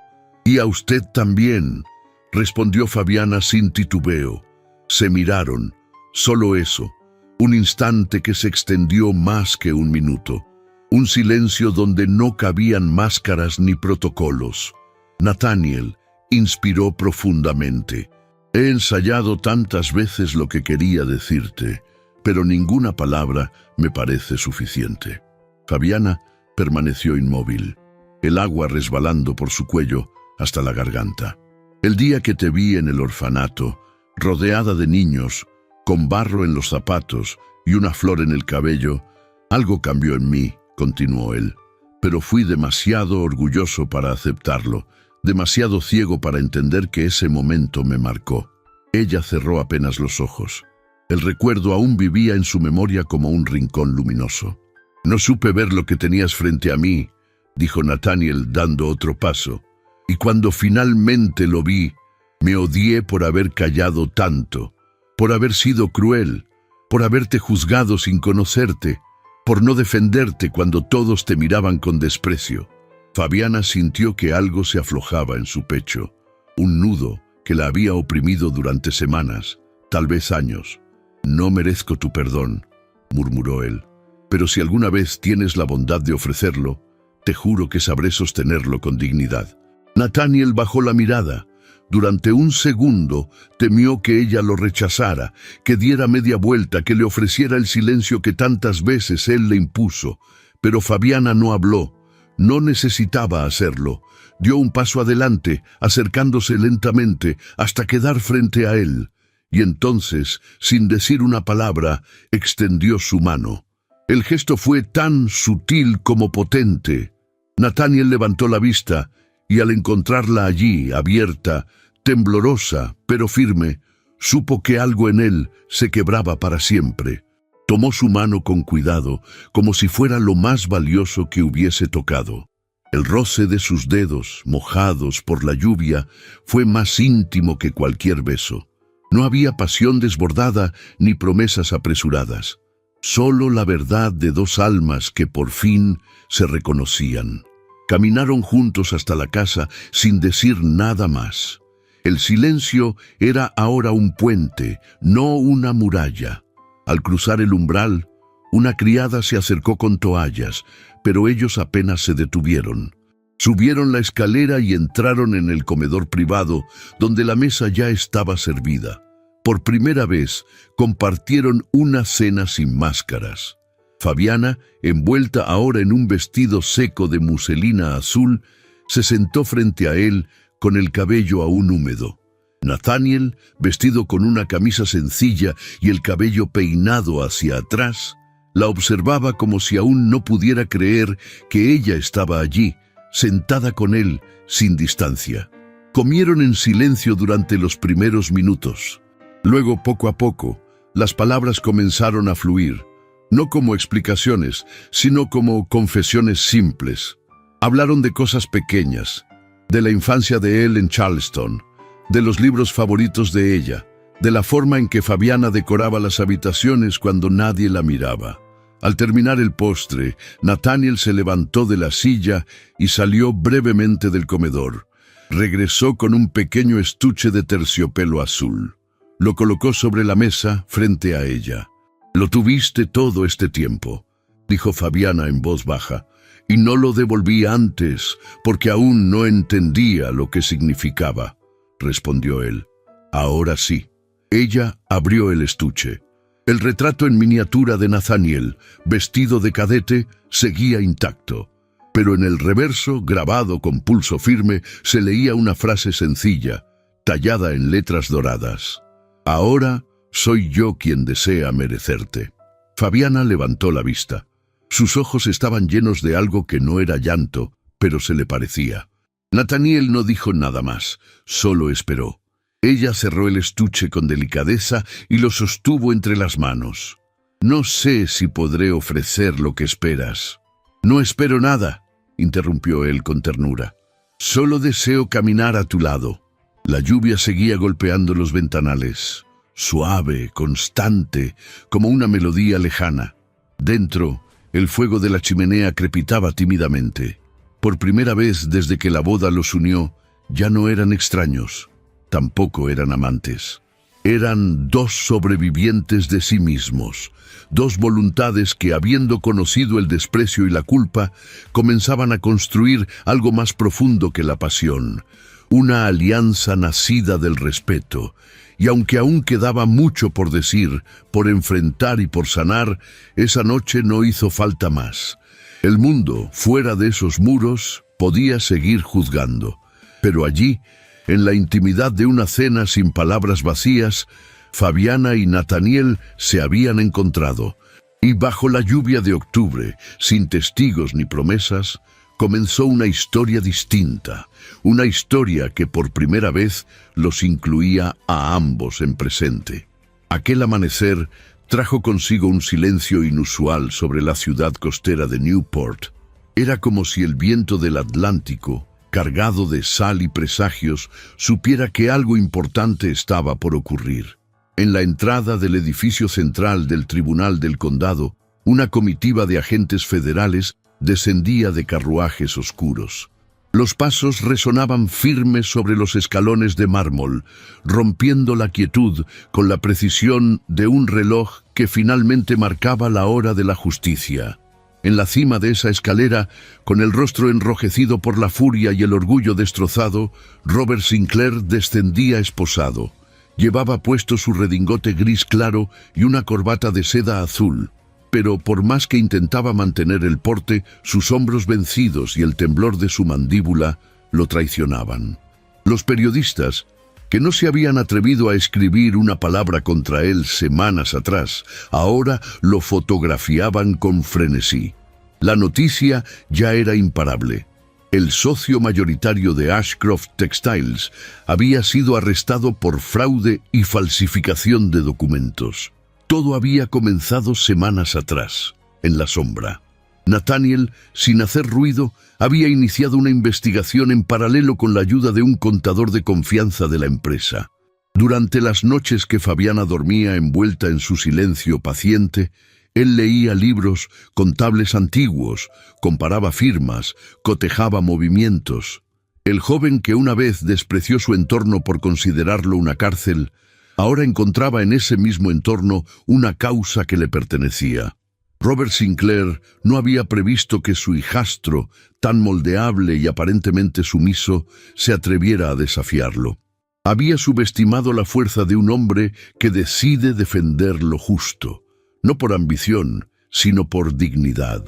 Y a usted también», respondió Fabiana sin titubeo. Se miraron, solo eso, un instante que se extendió más que un minuto. Un silencio donde no cabían máscaras ni protocolos. Nathaniel inspiró profundamente. «He ensayado tantas veces lo que quería decirte, pero ninguna palabra me parece suficiente». Fabiana permaneció inmóvil, el agua resbalando por su cuello hasta la garganta. «El día que te vi en el orfanato, rodeada de niños, con barro en los zapatos y una flor en el cabello, algo cambió en mí», continuó él. «Pero fui demasiado orgulloso para aceptarlo, demasiado ciego para entender que ese momento me marcó». Ella cerró apenas los ojos. El recuerdo aún vivía en su memoria como un rincón luminoso. «No supe ver lo que tenías frente a mí», dijo Nathaniel dando otro paso. «Y cuando finalmente lo vi, me odié por haber callado tanto, por haber sido cruel, por haberte juzgado sin conocerte, por no defenderte cuando todos te miraban con desprecio». Fabiana sintió que algo se aflojaba en su pecho, un nudo que la había oprimido durante semanas, tal vez años. «No merezco tu perdón», murmuró él, «pero si alguna vez tienes la bondad de ofrecerlo, Te juro que sabré sostenerlo con dignidad. Nathaniel bajó la mirada. Durante un segundo temió que ella lo rechazara, que diera media vuelta, que le ofreciera el silencio que tantas veces él le impuso. Pero Fabiana no habló. No necesitaba hacerlo. Dio un paso adelante, acercándose lentamente hasta quedar frente a él. Y entonces, sin decir una palabra, extendió su mano. El gesto fue tan sutil como potente. Nathaniel levantó la vista y al encontrarla allí, abierta, temblorosa, pero firme, supo que algo en él se quebraba para siempre. Tomó su mano con cuidado, como si fuera lo más valioso que hubiese tocado. El roce de sus dedos, mojados por la lluvia, fue más íntimo que cualquier beso. No había pasión desbordada ni promesas apresuradas. Solo la verdad de dos almas que por fin se reconocían. Caminaron juntos hasta la casa sin decir nada más. El silencio era ahora un puente, no una muralla. Al cruzar el umbral, una criada se acercó con toallas, pero ellos apenas se detuvieron. Subieron la escalera y entraron en el comedor privado, donde la mesa ya estaba servida. Por primera vez, compartieron una cena sin máscaras. Fabiana, envuelta ahora en un vestido seco de muselina azul, se sentó frente a él con el cabello aún húmedo. Nathaniel, vestido con una camisa sencilla y el cabello peinado hacia atrás, la observaba como si aún no pudiera creer que ella estaba allí, sentada con él, sin distancia. Comieron en silencio durante los primeros minutos. Luego, poco a poco, las palabras comenzaron a fluir, no como explicaciones, sino como confesiones simples. Hablaron de cosas pequeñas, de la infancia de él en Charleston, de los libros favoritos de ella, de la forma en que Fabiana decoraba las habitaciones cuando nadie la miraba. Al terminar el postre, Nathaniel se levantó de la silla y salió brevemente del comedor. Regresó con un pequeño estuche de terciopelo azul. Lo colocó sobre la mesa frente a ella. «Lo tuviste todo este tiempo», dijo Fabiana en voz baja, «y no lo devolví antes porque aún no entendía lo que significaba», respondió él. «Ahora sí». Ella abrió el estuche. El retrato en miniatura de Nathaniel, vestido de cadete, seguía intacto. Pero en el reverso, grabado con pulso firme, se leía una frase sencilla, tallada en letras doradas. «Ahora soy yo quien desea merecerte». Fabiana levantó la vista. Sus ojos estaban llenos de algo que no era llanto, pero se le parecía. Nathaniel no dijo nada más, solo esperó. Ella cerró el estuche con delicadeza y lo sostuvo entre las manos. «No sé si podré ofrecer lo que esperas». «No espero nada», interrumpió él con ternura. «Solo deseo caminar a tu lado». La lluvia seguía golpeando los ventanales, suave, constante, como una melodía lejana. Dentro, el fuego de la chimenea crepitaba tímidamente. Por primera vez desde que la boda los unió, ya no eran extraños, tampoco eran amantes. Eran dos sobrevivientes de sí mismos, dos voluntades que, habiendo conocido el desprecio y la culpa, comenzaban a construir algo más profundo que la pasión, una alianza nacida del respeto. Y aunque aún quedaba mucho por decir, por enfrentar y por sanar, esa noche no hizo falta más. El mundo, fuera de esos muros, podía seguir juzgando. Pero allí, en la intimidad de una cena sin palabras vacías, Fabiana y Nathaniel se habían encontrado. Y bajo la lluvia de octubre, sin testigos ni promesas, comenzó una historia distinta, una historia que por primera vez los incluía a ambos en presente. Aquel amanecer trajo consigo un silencio inusual sobre la ciudad costera de Newport. Era como si el viento del Atlántico, cargado de sal y presagios, supiera que algo importante estaba por ocurrir. En la entrada del edificio central del Tribunal del Condado, una comitiva de agentes federales descendía de carruajes oscuros. Los pasos resonaban firmes sobre los escalones de mármol, rompiendo la quietud con la precisión de un reloj que finalmente marcaba la hora de la justicia. En la cima de esa escalera, con el rostro enrojecido por la furia y el orgullo destrozado, Robert Sinclair descendía esposado. Llevaba puesto su redingote gris claro y una corbata de seda azul. Pero por más que intentaba mantener el porte, sus hombros vencidos y el temblor de su mandíbula lo traicionaban. Los periodistas, que no se habían atrevido a escribir una palabra contra él semanas atrás, ahora lo fotografiaban con frenesí. La noticia ya era imparable. El socio mayoritario de Ashcroft Textiles había sido arrestado por fraude y falsificación de documentos. Todo había comenzado semanas atrás, en la sombra. Nathaniel, sin hacer ruido, había iniciado una investigación en paralelo con la ayuda de un contador de confianza de la empresa. Durante las noches que Fabiana dormía envuelta en su silencio paciente, él leía libros contables antiguos, comparaba firmas, cotejaba movimientos. El joven que una vez despreció su entorno por considerarlo una cárcel, ahora encontraba en ese mismo entorno una causa que le pertenecía. Robert Sinclair no había previsto que su hijastro, tan moldeable y aparentemente sumiso, se atreviera a desafiarlo. Había subestimado la fuerza de un hombre que decide defender lo justo, no por ambición, sino por dignidad.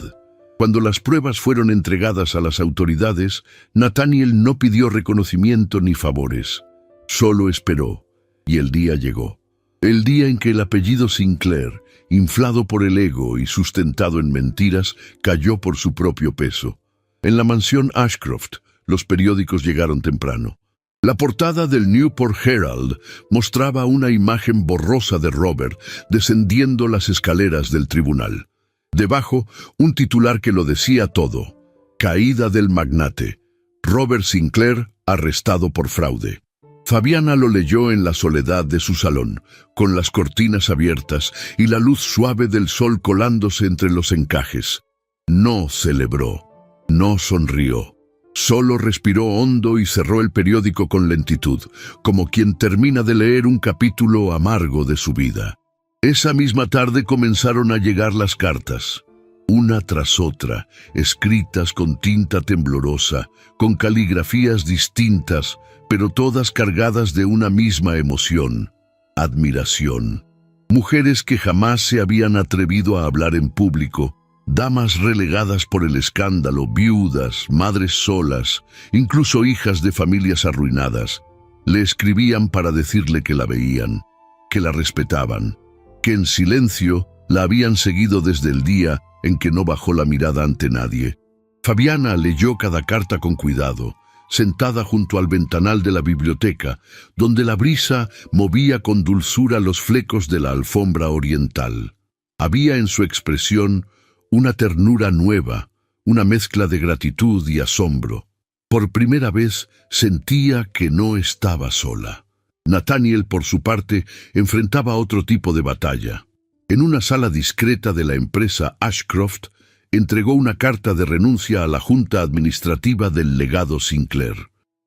Cuando las pruebas fueron entregadas a las autoridades, Nathaniel no pidió reconocimiento ni favores. Solo esperó, y el día llegó. El día en que el apellido Sinclair, inflado por el ego y sustentado en mentiras, cayó por su propio peso. En la mansión Ashcroft, los periódicos llegaron temprano. La portada del Newport Herald mostraba una imagen borrosa de Robert descendiendo las escaleras del tribunal. Debajo, un titular que lo decía todo: Caída del magnate. Robert Sinclair arrestado por fraude. Fabiana lo leyó en la soledad de su salón, con las cortinas abiertas y la luz suave del sol colándose entre los encajes. No celebró, no sonrió. Solo respiró hondo y cerró el periódico con lentitud, como quien termina de leer un capítulo amargo de su vida. Esa misma tarde comenzaron a llegar las cartas, una tras otra, escritas con tinta temblorosa, con caligrafías distintas, pero todas cargadas de una misma emoción: admiración. Mujeres que jamás se habían atrevido a hablar en público, damas relegadas por el escándalo, viudas, madres solas, incluso hijas de familias arruinadas, le escribían para decirle que la veían, que la respetaban, que en silencio la habían seguido desde el día en que no bajó la mirada ante nadie. Fabiana leyó cada carta con cuidado, sentada junto al ventanal de la biblioteca, donde la brisa movía con dulzura los flecos de la alfombra oriental. Había en su expresión una ternura nueva, una mezcla de gratitud y asombro. Por primera vez sentía que no estaba sola. Nathaniel, por su parte, enfrentaba otro tipo de batalla. En una sala discreta de la empresa Ashcroft, entregó una carta de renuncia a la junta administrativa del legado Sinclair.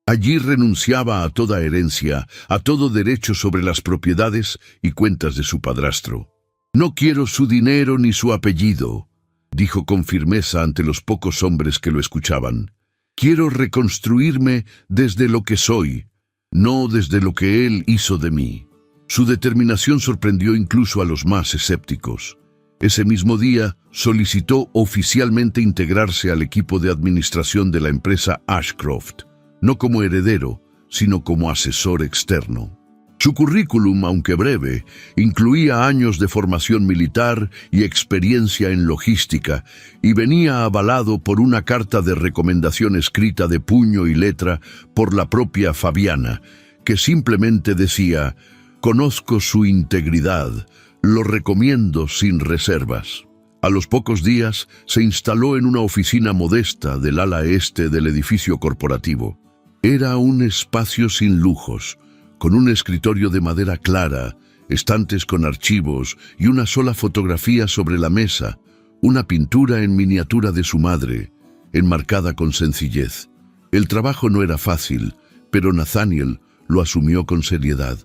Allí renunciaba a toda herencia, a todo derecho sobre las propiedades y cuentas de su padrastro. «No quiero su dinero ni su apellido», dijo con firmeza ante los pocos hombres que lo escuchaban. «Quiero reconstruirme desde lo que soy, no desde lo que él hizo de mí». Su determinación sorprendió incluso a los más escépticos. Ese mismo día solicitó oficialmente integrarse al equipo de administración de la empresa Ashcroft, no como heredero, sino como asesor externo. Su currículum, aunque breve, incluía años de formación militar y experiencia en logística, y venía avalado por una carta de recomendación escrita de puño y letra por la propia Fabiana, que simplemente decía: «Conozco su integridad, lo recomiendo sin reservas». A los pocos días se instaló en una oficina modesta del ala este del edificio corporativo. Era un espacio sin lujos, con un escritorio de madera clara, estantes con archivos y una sola fotografía sobre la mesa, una pintura en miniatura de su madre, enmarcada con sencillez. El trabajo no era fácil, pero Nathaniel lo asumió con seriedad.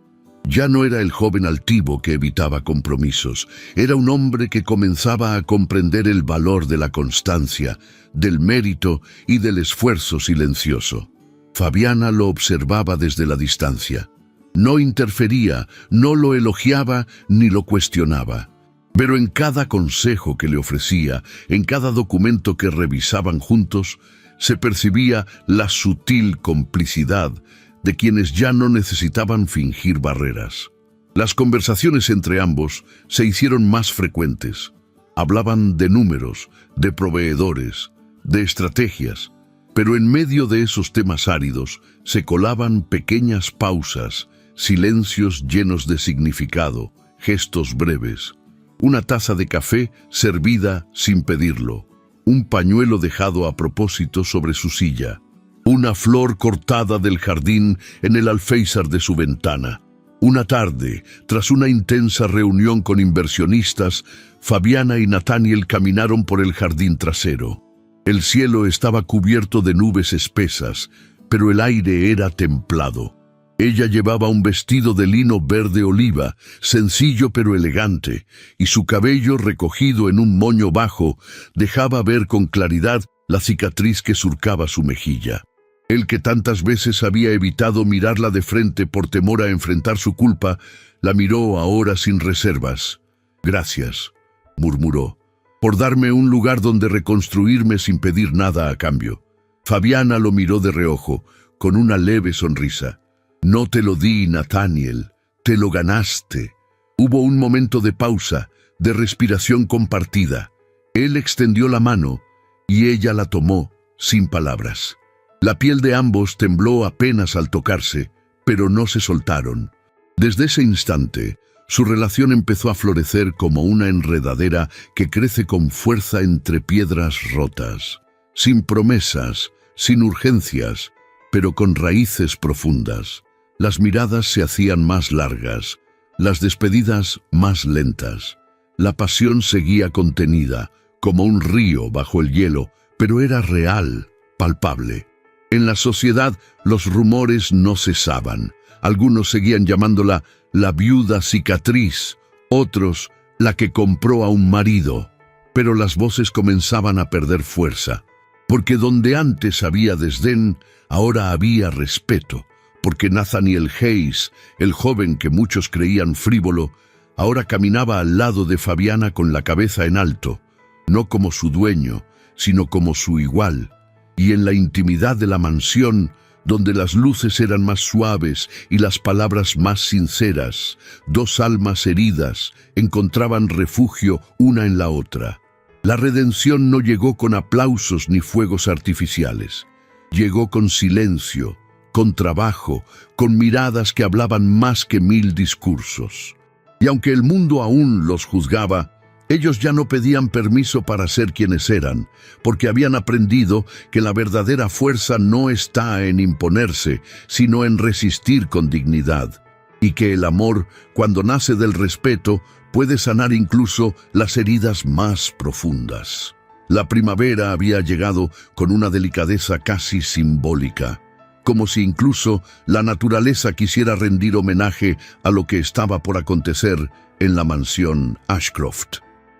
Ya no era el joven altivo que evitaba compromisos, era un hombre que comenzaba a comprender el valor de la constancia, del mérito y del esfuerzo silencioso. Fabiana lo observaba desde la distancia. No interfería, no lo elogiaba ni lo cuestionaba. Pero en cada consejo que le ofrecía, en cada documento que revisaban juntos, se percibía la sutil complicidad de quienes ya no necesitaban fingir barreras. Las conversaciones entre ambos se hicieron más frecuentes. Hablaban de números, de proveedores, de estrategias, pero en medio de esos temas áridos se colaban pequeñas pausas, silencios llenos de significado, gestos breves. Una taza de café servida sin pedirlo, un pañuelo dejado a propósito sobre su silla, una flor cortada del jardín en el alféizar de su ventana. Una tarde, tras una intensa reunión con inversionistas, Fabiana y Nathaniel caminaron por el jardín trasero. El cielo estaba cubierto de nubes espesas, pero el aire era templado. Ella llevaba un vestido de lino verde oliva, sencillo pero elegante, y su cabello recogido en un moño bajo dejaba ver con claridad la cicatriz que surcaba su mejilla. Él, que tantas veces había evitado mirarla de frente por temor a enfrentar su culpa, la miró ahora sin reservas. «Gracias», murmuró, «por darme un lugar donde reconstruirme sin pedir nada a cambio». Fabiana lo miró de reojo, con una leve sonrisa. «No te lo di, Nathaniel, te lo ganaste». Hubo un momento de pausa, de respiración compartida. Él extendió la mano y ella la tomó, sin palabras. La piel de ambos tembló apenas al tocarse, pero no se soltaron. Desde ese instante, su relación empezó a florecer como una enredadera que crece con fuerza entre piedras rotas, sin promesas, sin urgencias, pero con raíces profundas. Las miradas se hacían más largas, las despedidas más lentas. La pasión seguía contenida, como un río bajo el hielo, pero era real, palpable. En la sociedad los rumores no cesaban. Algunos seguían llamándola la viuda cicatriz, otros la que compró a un marido. Pero las voces comenzaban a perder fuerza, porque donde antes había desdén, ahora había respeto, porque Nathaniel Hayes, el joven que muchos creían frívolo, ahora caminaba al lado de Fabiana con la cabeza en alto, no como su dueño, sino como su igual. Y en la intimidad de la mansión, donde las luces eran más suaves y las palabras más sinceras, dos almas heridas encontraban refugio una en la otra. La redención no llegó con aplausos ni fuegos artificiales. Llegó con silencio, con trabajo, con miradas que hablaban más que 1000 discursos. Y aunque el mundo aún los juzgaba, ellos ya no pedían permiso para ser quienes eran, porque habían aprendido que la verdadera fuerza no está en imponerse, sino en resistir con dignidad, y que el amor, cuando nace del respeto, puede sanar incluso las heridas más profundas. La primavera había llegado con una delicadeza casi simbólica, como si incluso la naturaleza quisiera rendir homenaje a lo que estaba por acontecer en la mansión Ashcroft.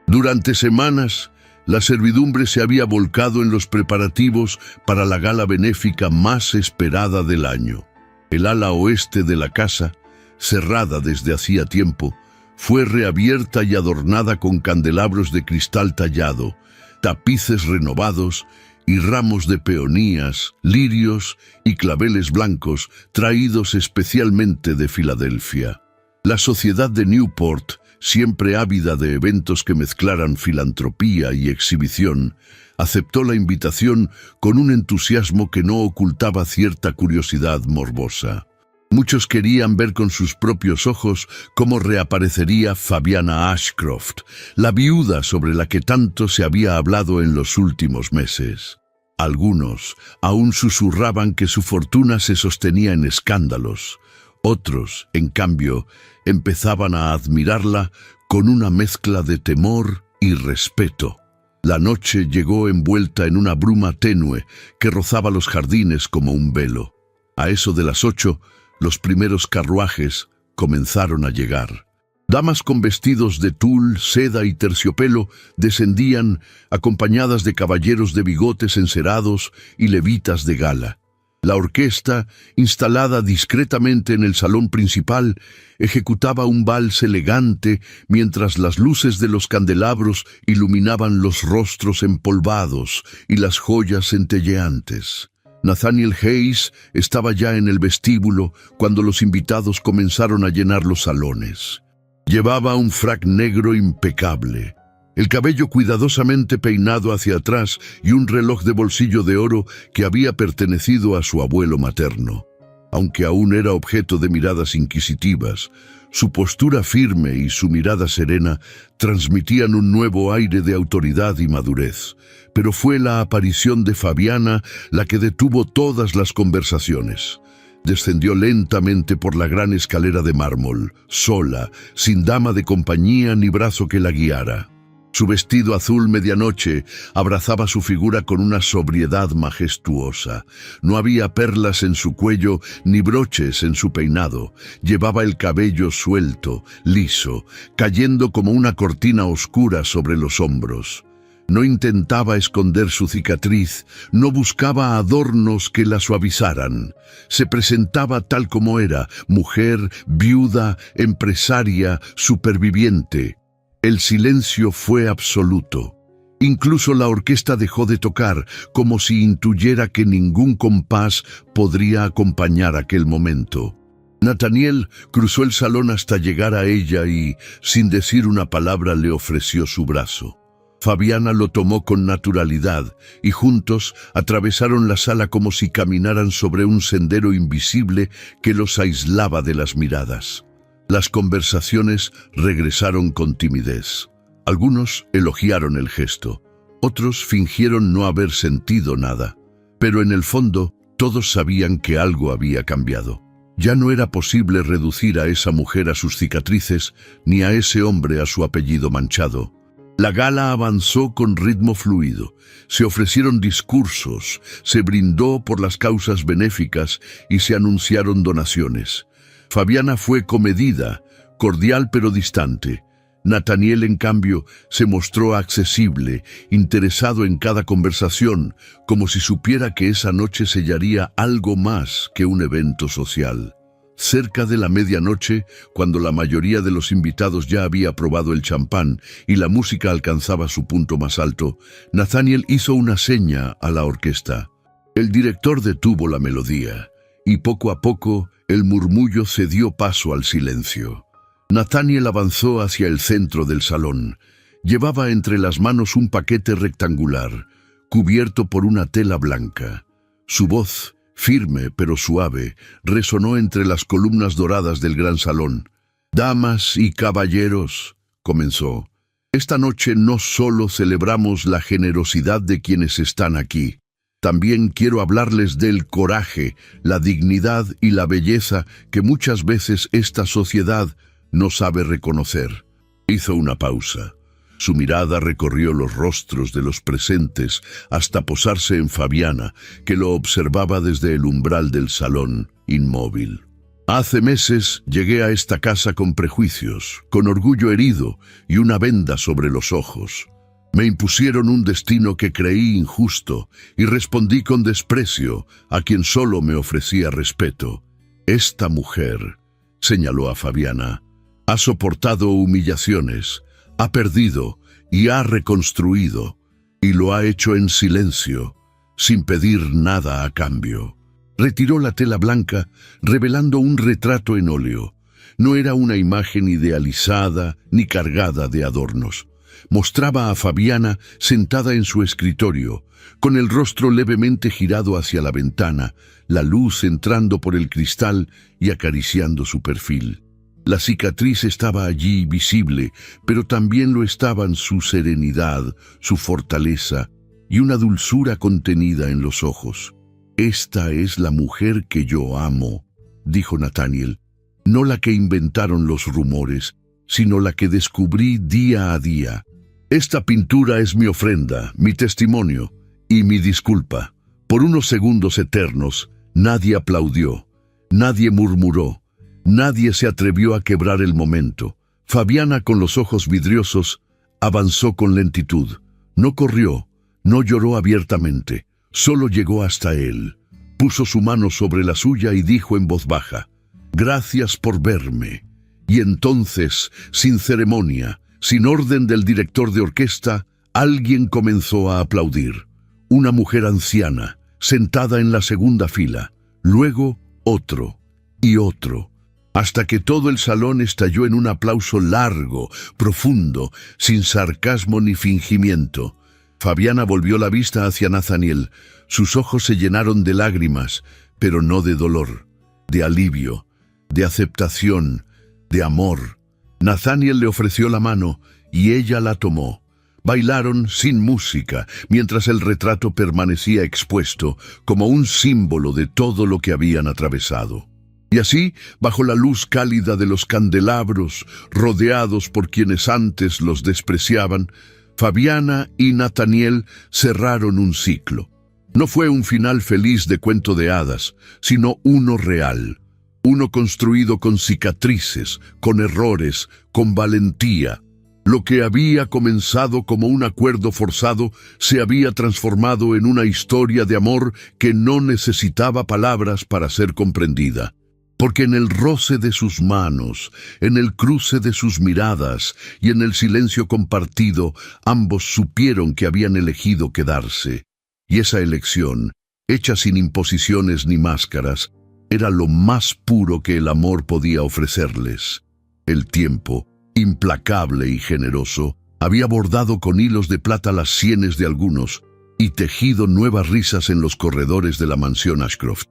Durante semanas, la servidumbre se había volcado en los preparativos para la gala benéfica más esperada del año. El ala oeste de la casa, cerrada desde hacía tiempo, fue reabierta y adornada con candelabros de cristal tallado, tapices renovados y ramos de peonías, lirios y claveles blancos traídos especialmente de Filadelfia. La sociedad de Newport, siempre ávida de eventos que mezclaran filantropía y exhibición, aceptó la invitación con un entusiasmo que no ocultaba cierta curiosidad morbosa. Muchos querían ver con sus propios ojos cómo reaparecería Fabiana Ashcroft, la viuda sobre la que tanto se había hablado en los últimos meses. Algunos aún susurraban que su fortuna se sostenía en escándalos. Otros, en cambio, empezaban a admirarla con una mezcla de temor y respeto. La noche llegó envuelta en una bruma tenue que rozaba los jardines como un velo. A eso de las 8, los primeros carruajes, comenzaron a llegar. Damas con vestidos de tul, seda y terciopelo descendían, acompañadas de caballeros de bigotes encerados y levitas de gala. La orquesta, instalada discretamente en el salón principal, ejecutaba un vals elegante mientras las luces de los candelabros iluminaban los rostros empolvados y las joyas centelleantes. Nathaniel Hayes estaba ya en el vestíbulo cuando los invitados comenzaron a llenar los salones. Llevaba un frac negro impecable, el cabello cuidadosamente peinado hacia atrás y un reloj de bolsillo de oro que había pertenecido a su abuelo materno. Aunque aún era objeto de miradas inquisitivas, su postura firme y su mirada serena transmitían un nuevo aire de autoridad y madurez. Pero fue la aparición de Fabiana la que detuvo todas las conversaciones. Descendió lentamente por la gran escalera de mármol, sola, sin dama de compañía ni brazo que la guiara. Su vestido azul medianoche abrazaba su figura con una sobriedad majestuosa. No había perlas en su cuello ni broches en su peinado. Llevaba el cabello suelto, liso, cayendo como una cortina oscura sobre los hombros. No intentaba esconder su cicatriz, no buscaba adornos que la suavizaran. Se presentaba tal como era, mujer, viuda, empresaria, superviviente. El silencio fue absoluto. Incluso la orquesta dejó de tocar, como si intuyera que ningún compás podría acompañar aquel momento. Nathaniel cruzó el salón hasta llegar a ella y, sin decir una palabra, le ofreció su brazo. Fabiana lo tomó con naturalidad y juntos atravesaron la sala como si caminaran sobre un sendero invisible que los aislaba de las miradas. Las conversaciones regresaron con timidez. Algunos elogiaron el gesto, otros fingieron no haber sentido nada, pero en el fondo todos sabían que algo había cambiado. Ya no era posible reducir a esa mujer a sus cicatrices ni a ese hombre a su apellido manchado. La gala avanzó con ritmo fluido. Se ofrecieron discursos, se brindó por las causas benéficas y se anunciaron donaciones. Fabiana fue comedida, cordial pero distante. Nathaniel, en cambio, se mostró accesible, interesado en cada conversación, como si supiera que esa noche sellaría algo más que un evento social. Cerca de la medianoche, cuando la mayoría de los invitados ya había probado el champán y la música alcanzaba su punto más alto, Nathaniel hizo una seña a la orquesta. El director detuvo la melodía, y poco a poco el murmullo cedió paso al silencio. Nathaniel avanzó hacia el centro del salón. Llevaba entre las manos un paquete rectangular, cubierto por una tela blanca. Su voz, firme pero suave, resonó entre las columnas doradas del gran salón. «Damas y caballeros», comenzó, «esta noche no solo celebramos la generosidad de quienes están aquí, también quiero hablarles del coraje, la dignidad y la belleza que muchas veces esta sociedad no sabe reconocer». Hizo una pausa. Su mirada recorrió los rostros de los presentes hasta posarse en Fabiana, que lo observaba desde el umbral del salón, inmóvil. «Hace meses llegué a esta casa con prejuicios, con orgullo herido y una venda sobre los ojos. Me impusieron un destino que creí injusto y respondí con desprecio a quien solo me ofrecía respeto. Esta mujer», señaló a Fabiana, «ha soportado humillaciones, ha perdido y ha reconstruido, y lo ha hecho en silencio, sin pedir nada a cambio». Retiró la tela blanca, revelando un retrato en óleo. No era una imagen idealizada ni cargada de adornos. Mostraba a Fabiana sentada en su escritorio, con el rostro levemente girado hacia la ventana, la luz entrando por el cristal y acariciando su perfil. La cicatriz estaba allí visible, pero también lo estaban su serenidad, su fortaleza y una dulzura contenida en los ojos. «Esta es la mujer que yo amo», dijo Nathaniel, «no la que inventaron los rumores, sino la que descubrí día a día. Esta pintura es mi ofrenda, mi testimonio y mi disculpa. Por unos segundos eternos, nadie aplaudió, nadie murmuró, Nadie se atrevió a quebrar el momento. Fabiana, con los ojos vidriosos, avanzó con lentitud. No corrió, no lloró abiertamente, solo llegó hasta él. Puso su mano sobre la suya y dijo en voz baja: «Gracias por verme». Y entonces, sin ceremonia, sin orden del director de orquesta, alguien comenzó a aplaudir. Una mujer anciana, sentada en la segunda fila, luego otro y otro, hasta que todo el salón estalló en un aplauso largo, profundo, sin sarcasmo ni fingimiento. Fabiana volvió la vista hacia Nathaniel. Sus ojos se llenaron de lágrimas, pero no de dolor, de alivio, de aceptación, de amor. Nathaniel le ofreció la mano y ella la tomó. Bailaron sin música, mientras el retrato permanecía expuesto como un símbolo de todo lo que habían atravesado. Y así, bajo la luz cálida de los candelabros, rodeados por quienes antes los despreciaban, Fabiana y Nathaniel cerraron un ciclo. No fue un final feliz de cuento de hadas, sino uno real. Uno construido con cicatrices, con errores, con valentía. Lo que había comenzado como un acuerdo forzado se había transformado en una historia de amor que no necesitaba palabras para ser comprendida. Porque en el roce de sus manos, en el cruce de sus miradas y en el silencio compartido, ambos supieron que habían elegido quedarse. Y esa elección, hecha sin imposiciones ni máscaras, era lo más puro que el amor podía ofrecerles. El tiempo, implacable y generoso, había bordado con hilos de plata las sienes de algunos y tejido nuevas risas en los corredores de la mansión Ashcroft.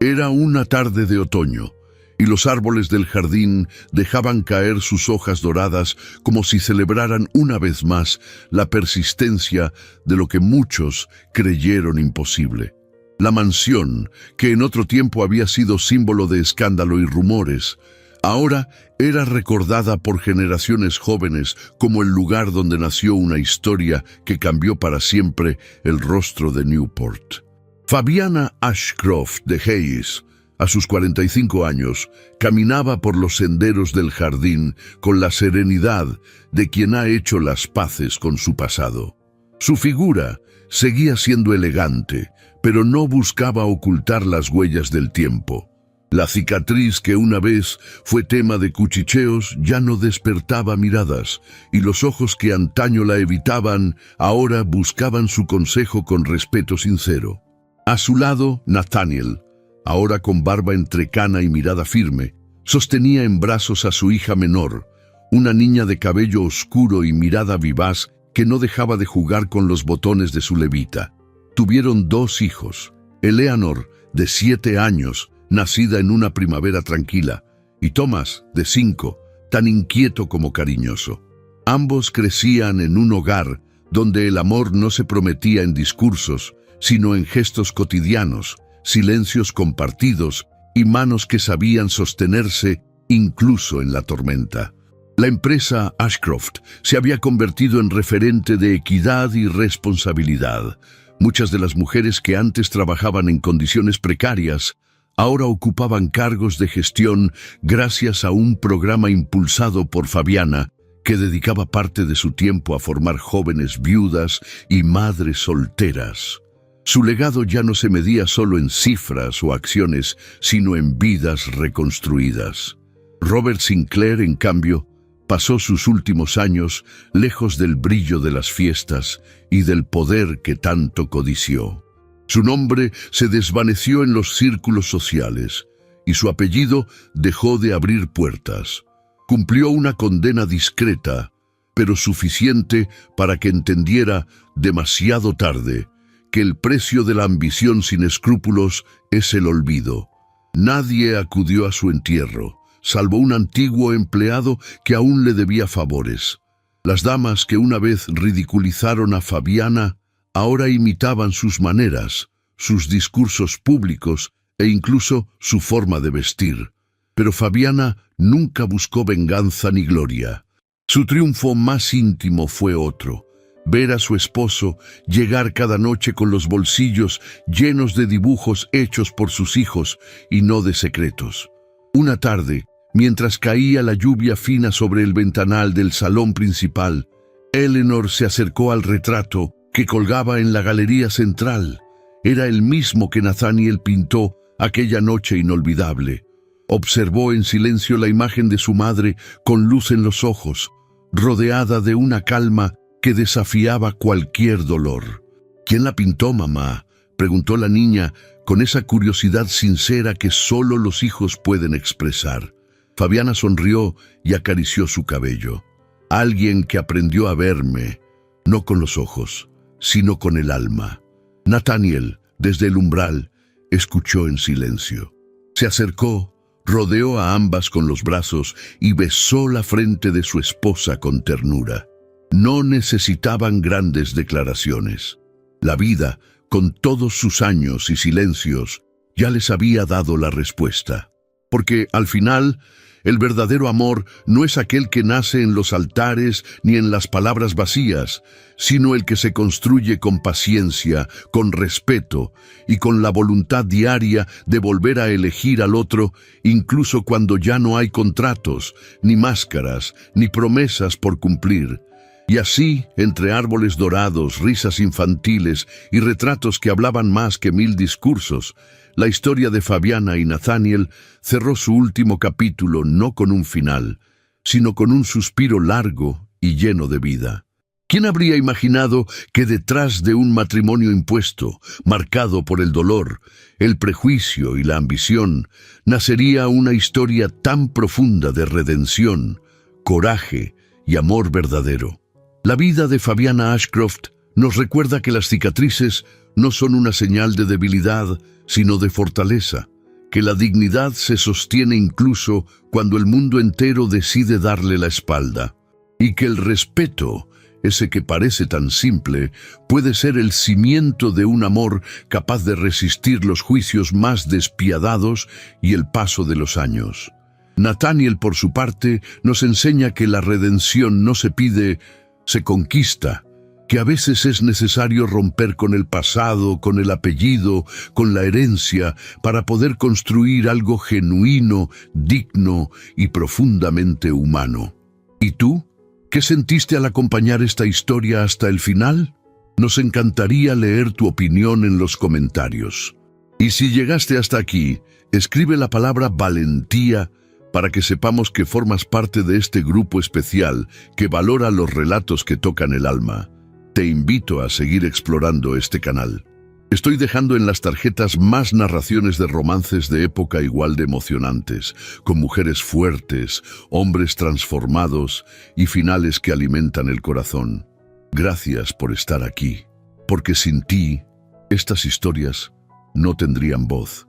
Era una tarde de otoño, y los árboles del jardín dejaban caer sus hojas doradas como si celebraran una vez más la persistencia de lo que muchos creyeron imposible. La mansión, que en otro tiempo había sido símbolo de escándalo y rumores, ahora era recordada por generaciones jóvenes como el lugar donde nació una historia que cambió para siempre el rostro de Newport. Fabiana Ashcroft de Hayes, a sus 45 años, caminaba por los senderos del jardín con la serenidad de quien ha hecho las paces con su pasado. Su figura seguía siendo elegante, pero no buscaba ocultar las huellas del tiempo. La cicatriz que una vez fue tema de cuchicheos ya no despertaba miradas, y los ojos que antaño la evitaban ahora buscaban su consejo con respeto sincero. A su lado, Nathaniel, ahora con barba entrecana y mirada firme, sostenía en brazos a su hija menor, una niña de cabello oscuro y mirada vivaz que no dejaba de jugar con los botones de su levita. Tuvieron 2 hijos, Eleanor, de 7 años, nacida en una primavera tranquila, y Thomas, de 5, tan inquieto como cariñoso. Ambos crecían en un hogar donde el amor no se prometía en discursos, sino en gestos cotidianos, silencios compartidos y manos que sabían sostenerse incluso en la tormenta. La empresa Ashcroft se había convertido en referente de equidad y responsabilidad. Muchas de las mujeres que antes trabajaban en condiciones precarias ahora ocupaban cargos de gestión gracias a un programa impulsado por Fabiana, que dedicaba parte de su tiempo a formar jóvenes viudas y madres solteras. Su legado ya no se medía solo en cifras o acciones, sino en vidas reconstruidas. Robert Sinclair, en cambio, pasó sus últimos años lejos del brillo de las fiestas y del poder que tanto codició. Su nombre se desvaneció en los círculos sociales y su apellido dejó de abrir puertas. Cumplió una condena discreta, pero suficiente para que entendiera demasiado tarde que el precio de la ambición sin escrúpulos es el olvido. Nadie acudió a su entierro, salvo un antiguo empleado que aún le debía favores. Las damas que una vez ridiculizaron a Fabiana ahora imitaban sus maneras, sus discursos públicos e incluso su forma de vestir. Pero Fabiana nunca buscó venganza ni gloria. Su triunfo más íntimo fue otro: ver a su esposo llegar cada noche con los bolsillos llenos de dibujos hechos por sus hijos y no de secretos. Una tarde, Mientras caía la lluvia fina sobre el ventanal del salón principal, Eleanor se acercó al retrato que colgaba en la galería central. Era el mismo que Nathaniel pintó aquella noche inolvidable. Observó en silencio la imagen de su madre con luz en los ojos, rodeada de una calma que desafiaba cualquier dolor. «¿Quién la pintó, mamá?», preguntó la niña con esa curiosidad sincera que solo los hijos pueden expresar. Fabiana sonrió y acarició su cabello. «Alguien que aprendió a verme, no con los ojos, sino con el alma». Nathaniel, desde el umbral, escuchó en silencio. Se acercó, rodeó a ambas con los brazos y besó la frente de su esposa con ternura. No necesitaban grandes declaraciones. La vida, con todos sus años y silencios, ya les había dado la respuesta. Porque, al final, el verdadero amor no es aquel que nace en los altares ni en las palabras vacías, sino el que se construye con paciencia, con respeto y con la voluntad diaria de volver a elegir al otro, incluso cuando ya no hay contratos, ni máscaras, ni promesas por cumplir. Y así, entre árboles dorados, risas infantiles y retratos que hablaban más que 1000 discursos, la historia de Fabiana y Nathaniel cerró su último capítulo no con un final, sino con un suspiro largo y lleno de vida. ¿Quién habría imaginado que detrás de un matrimonio impuesto, marcado por el dolor, el prejuicio y la ambición, nacería una historia tan profunda de redención, coraje y amor verdadero? La vida de Fabiana Ashcroft nos recuerda que las cicatrices no son una señal de debilidad, sino de fortaleza, que la dignidad se sostiene incluso cuando el mundo entero decide darle la espalda, y que el respeto, ese que parece tan simple, puede ser el cimiento de un amor capaz de resistir los juicios más despiadados y el paso de los años. Nathaniel, por su parte, nos enseña que la redención no se pide, se conquista, que a veces es necesario romper con el pasado, con el apellido, con la herencia, para poder construir algo genuino, digno y profundamente humano. ¿Y tú? ¿Qué sentiste al acompañar esta historia hasta el final? Nos encantaría leer tu opinión en los comentarios. Y si llegaste hasta aquí, escribe la palabra valentía para que sepamos que formas parte de este grupo especial que valora los relatos que tocan el alma. Te invito a seguir explorando este canal. Estoy dejando en las tarjetas más narraciones de romances de época igual de emocionantes, con mujeres fuertes, hombres transformados y finales que alimentan el corazón. Gracias por estar aquí, porque sin ti, estas historias no tendrían voz.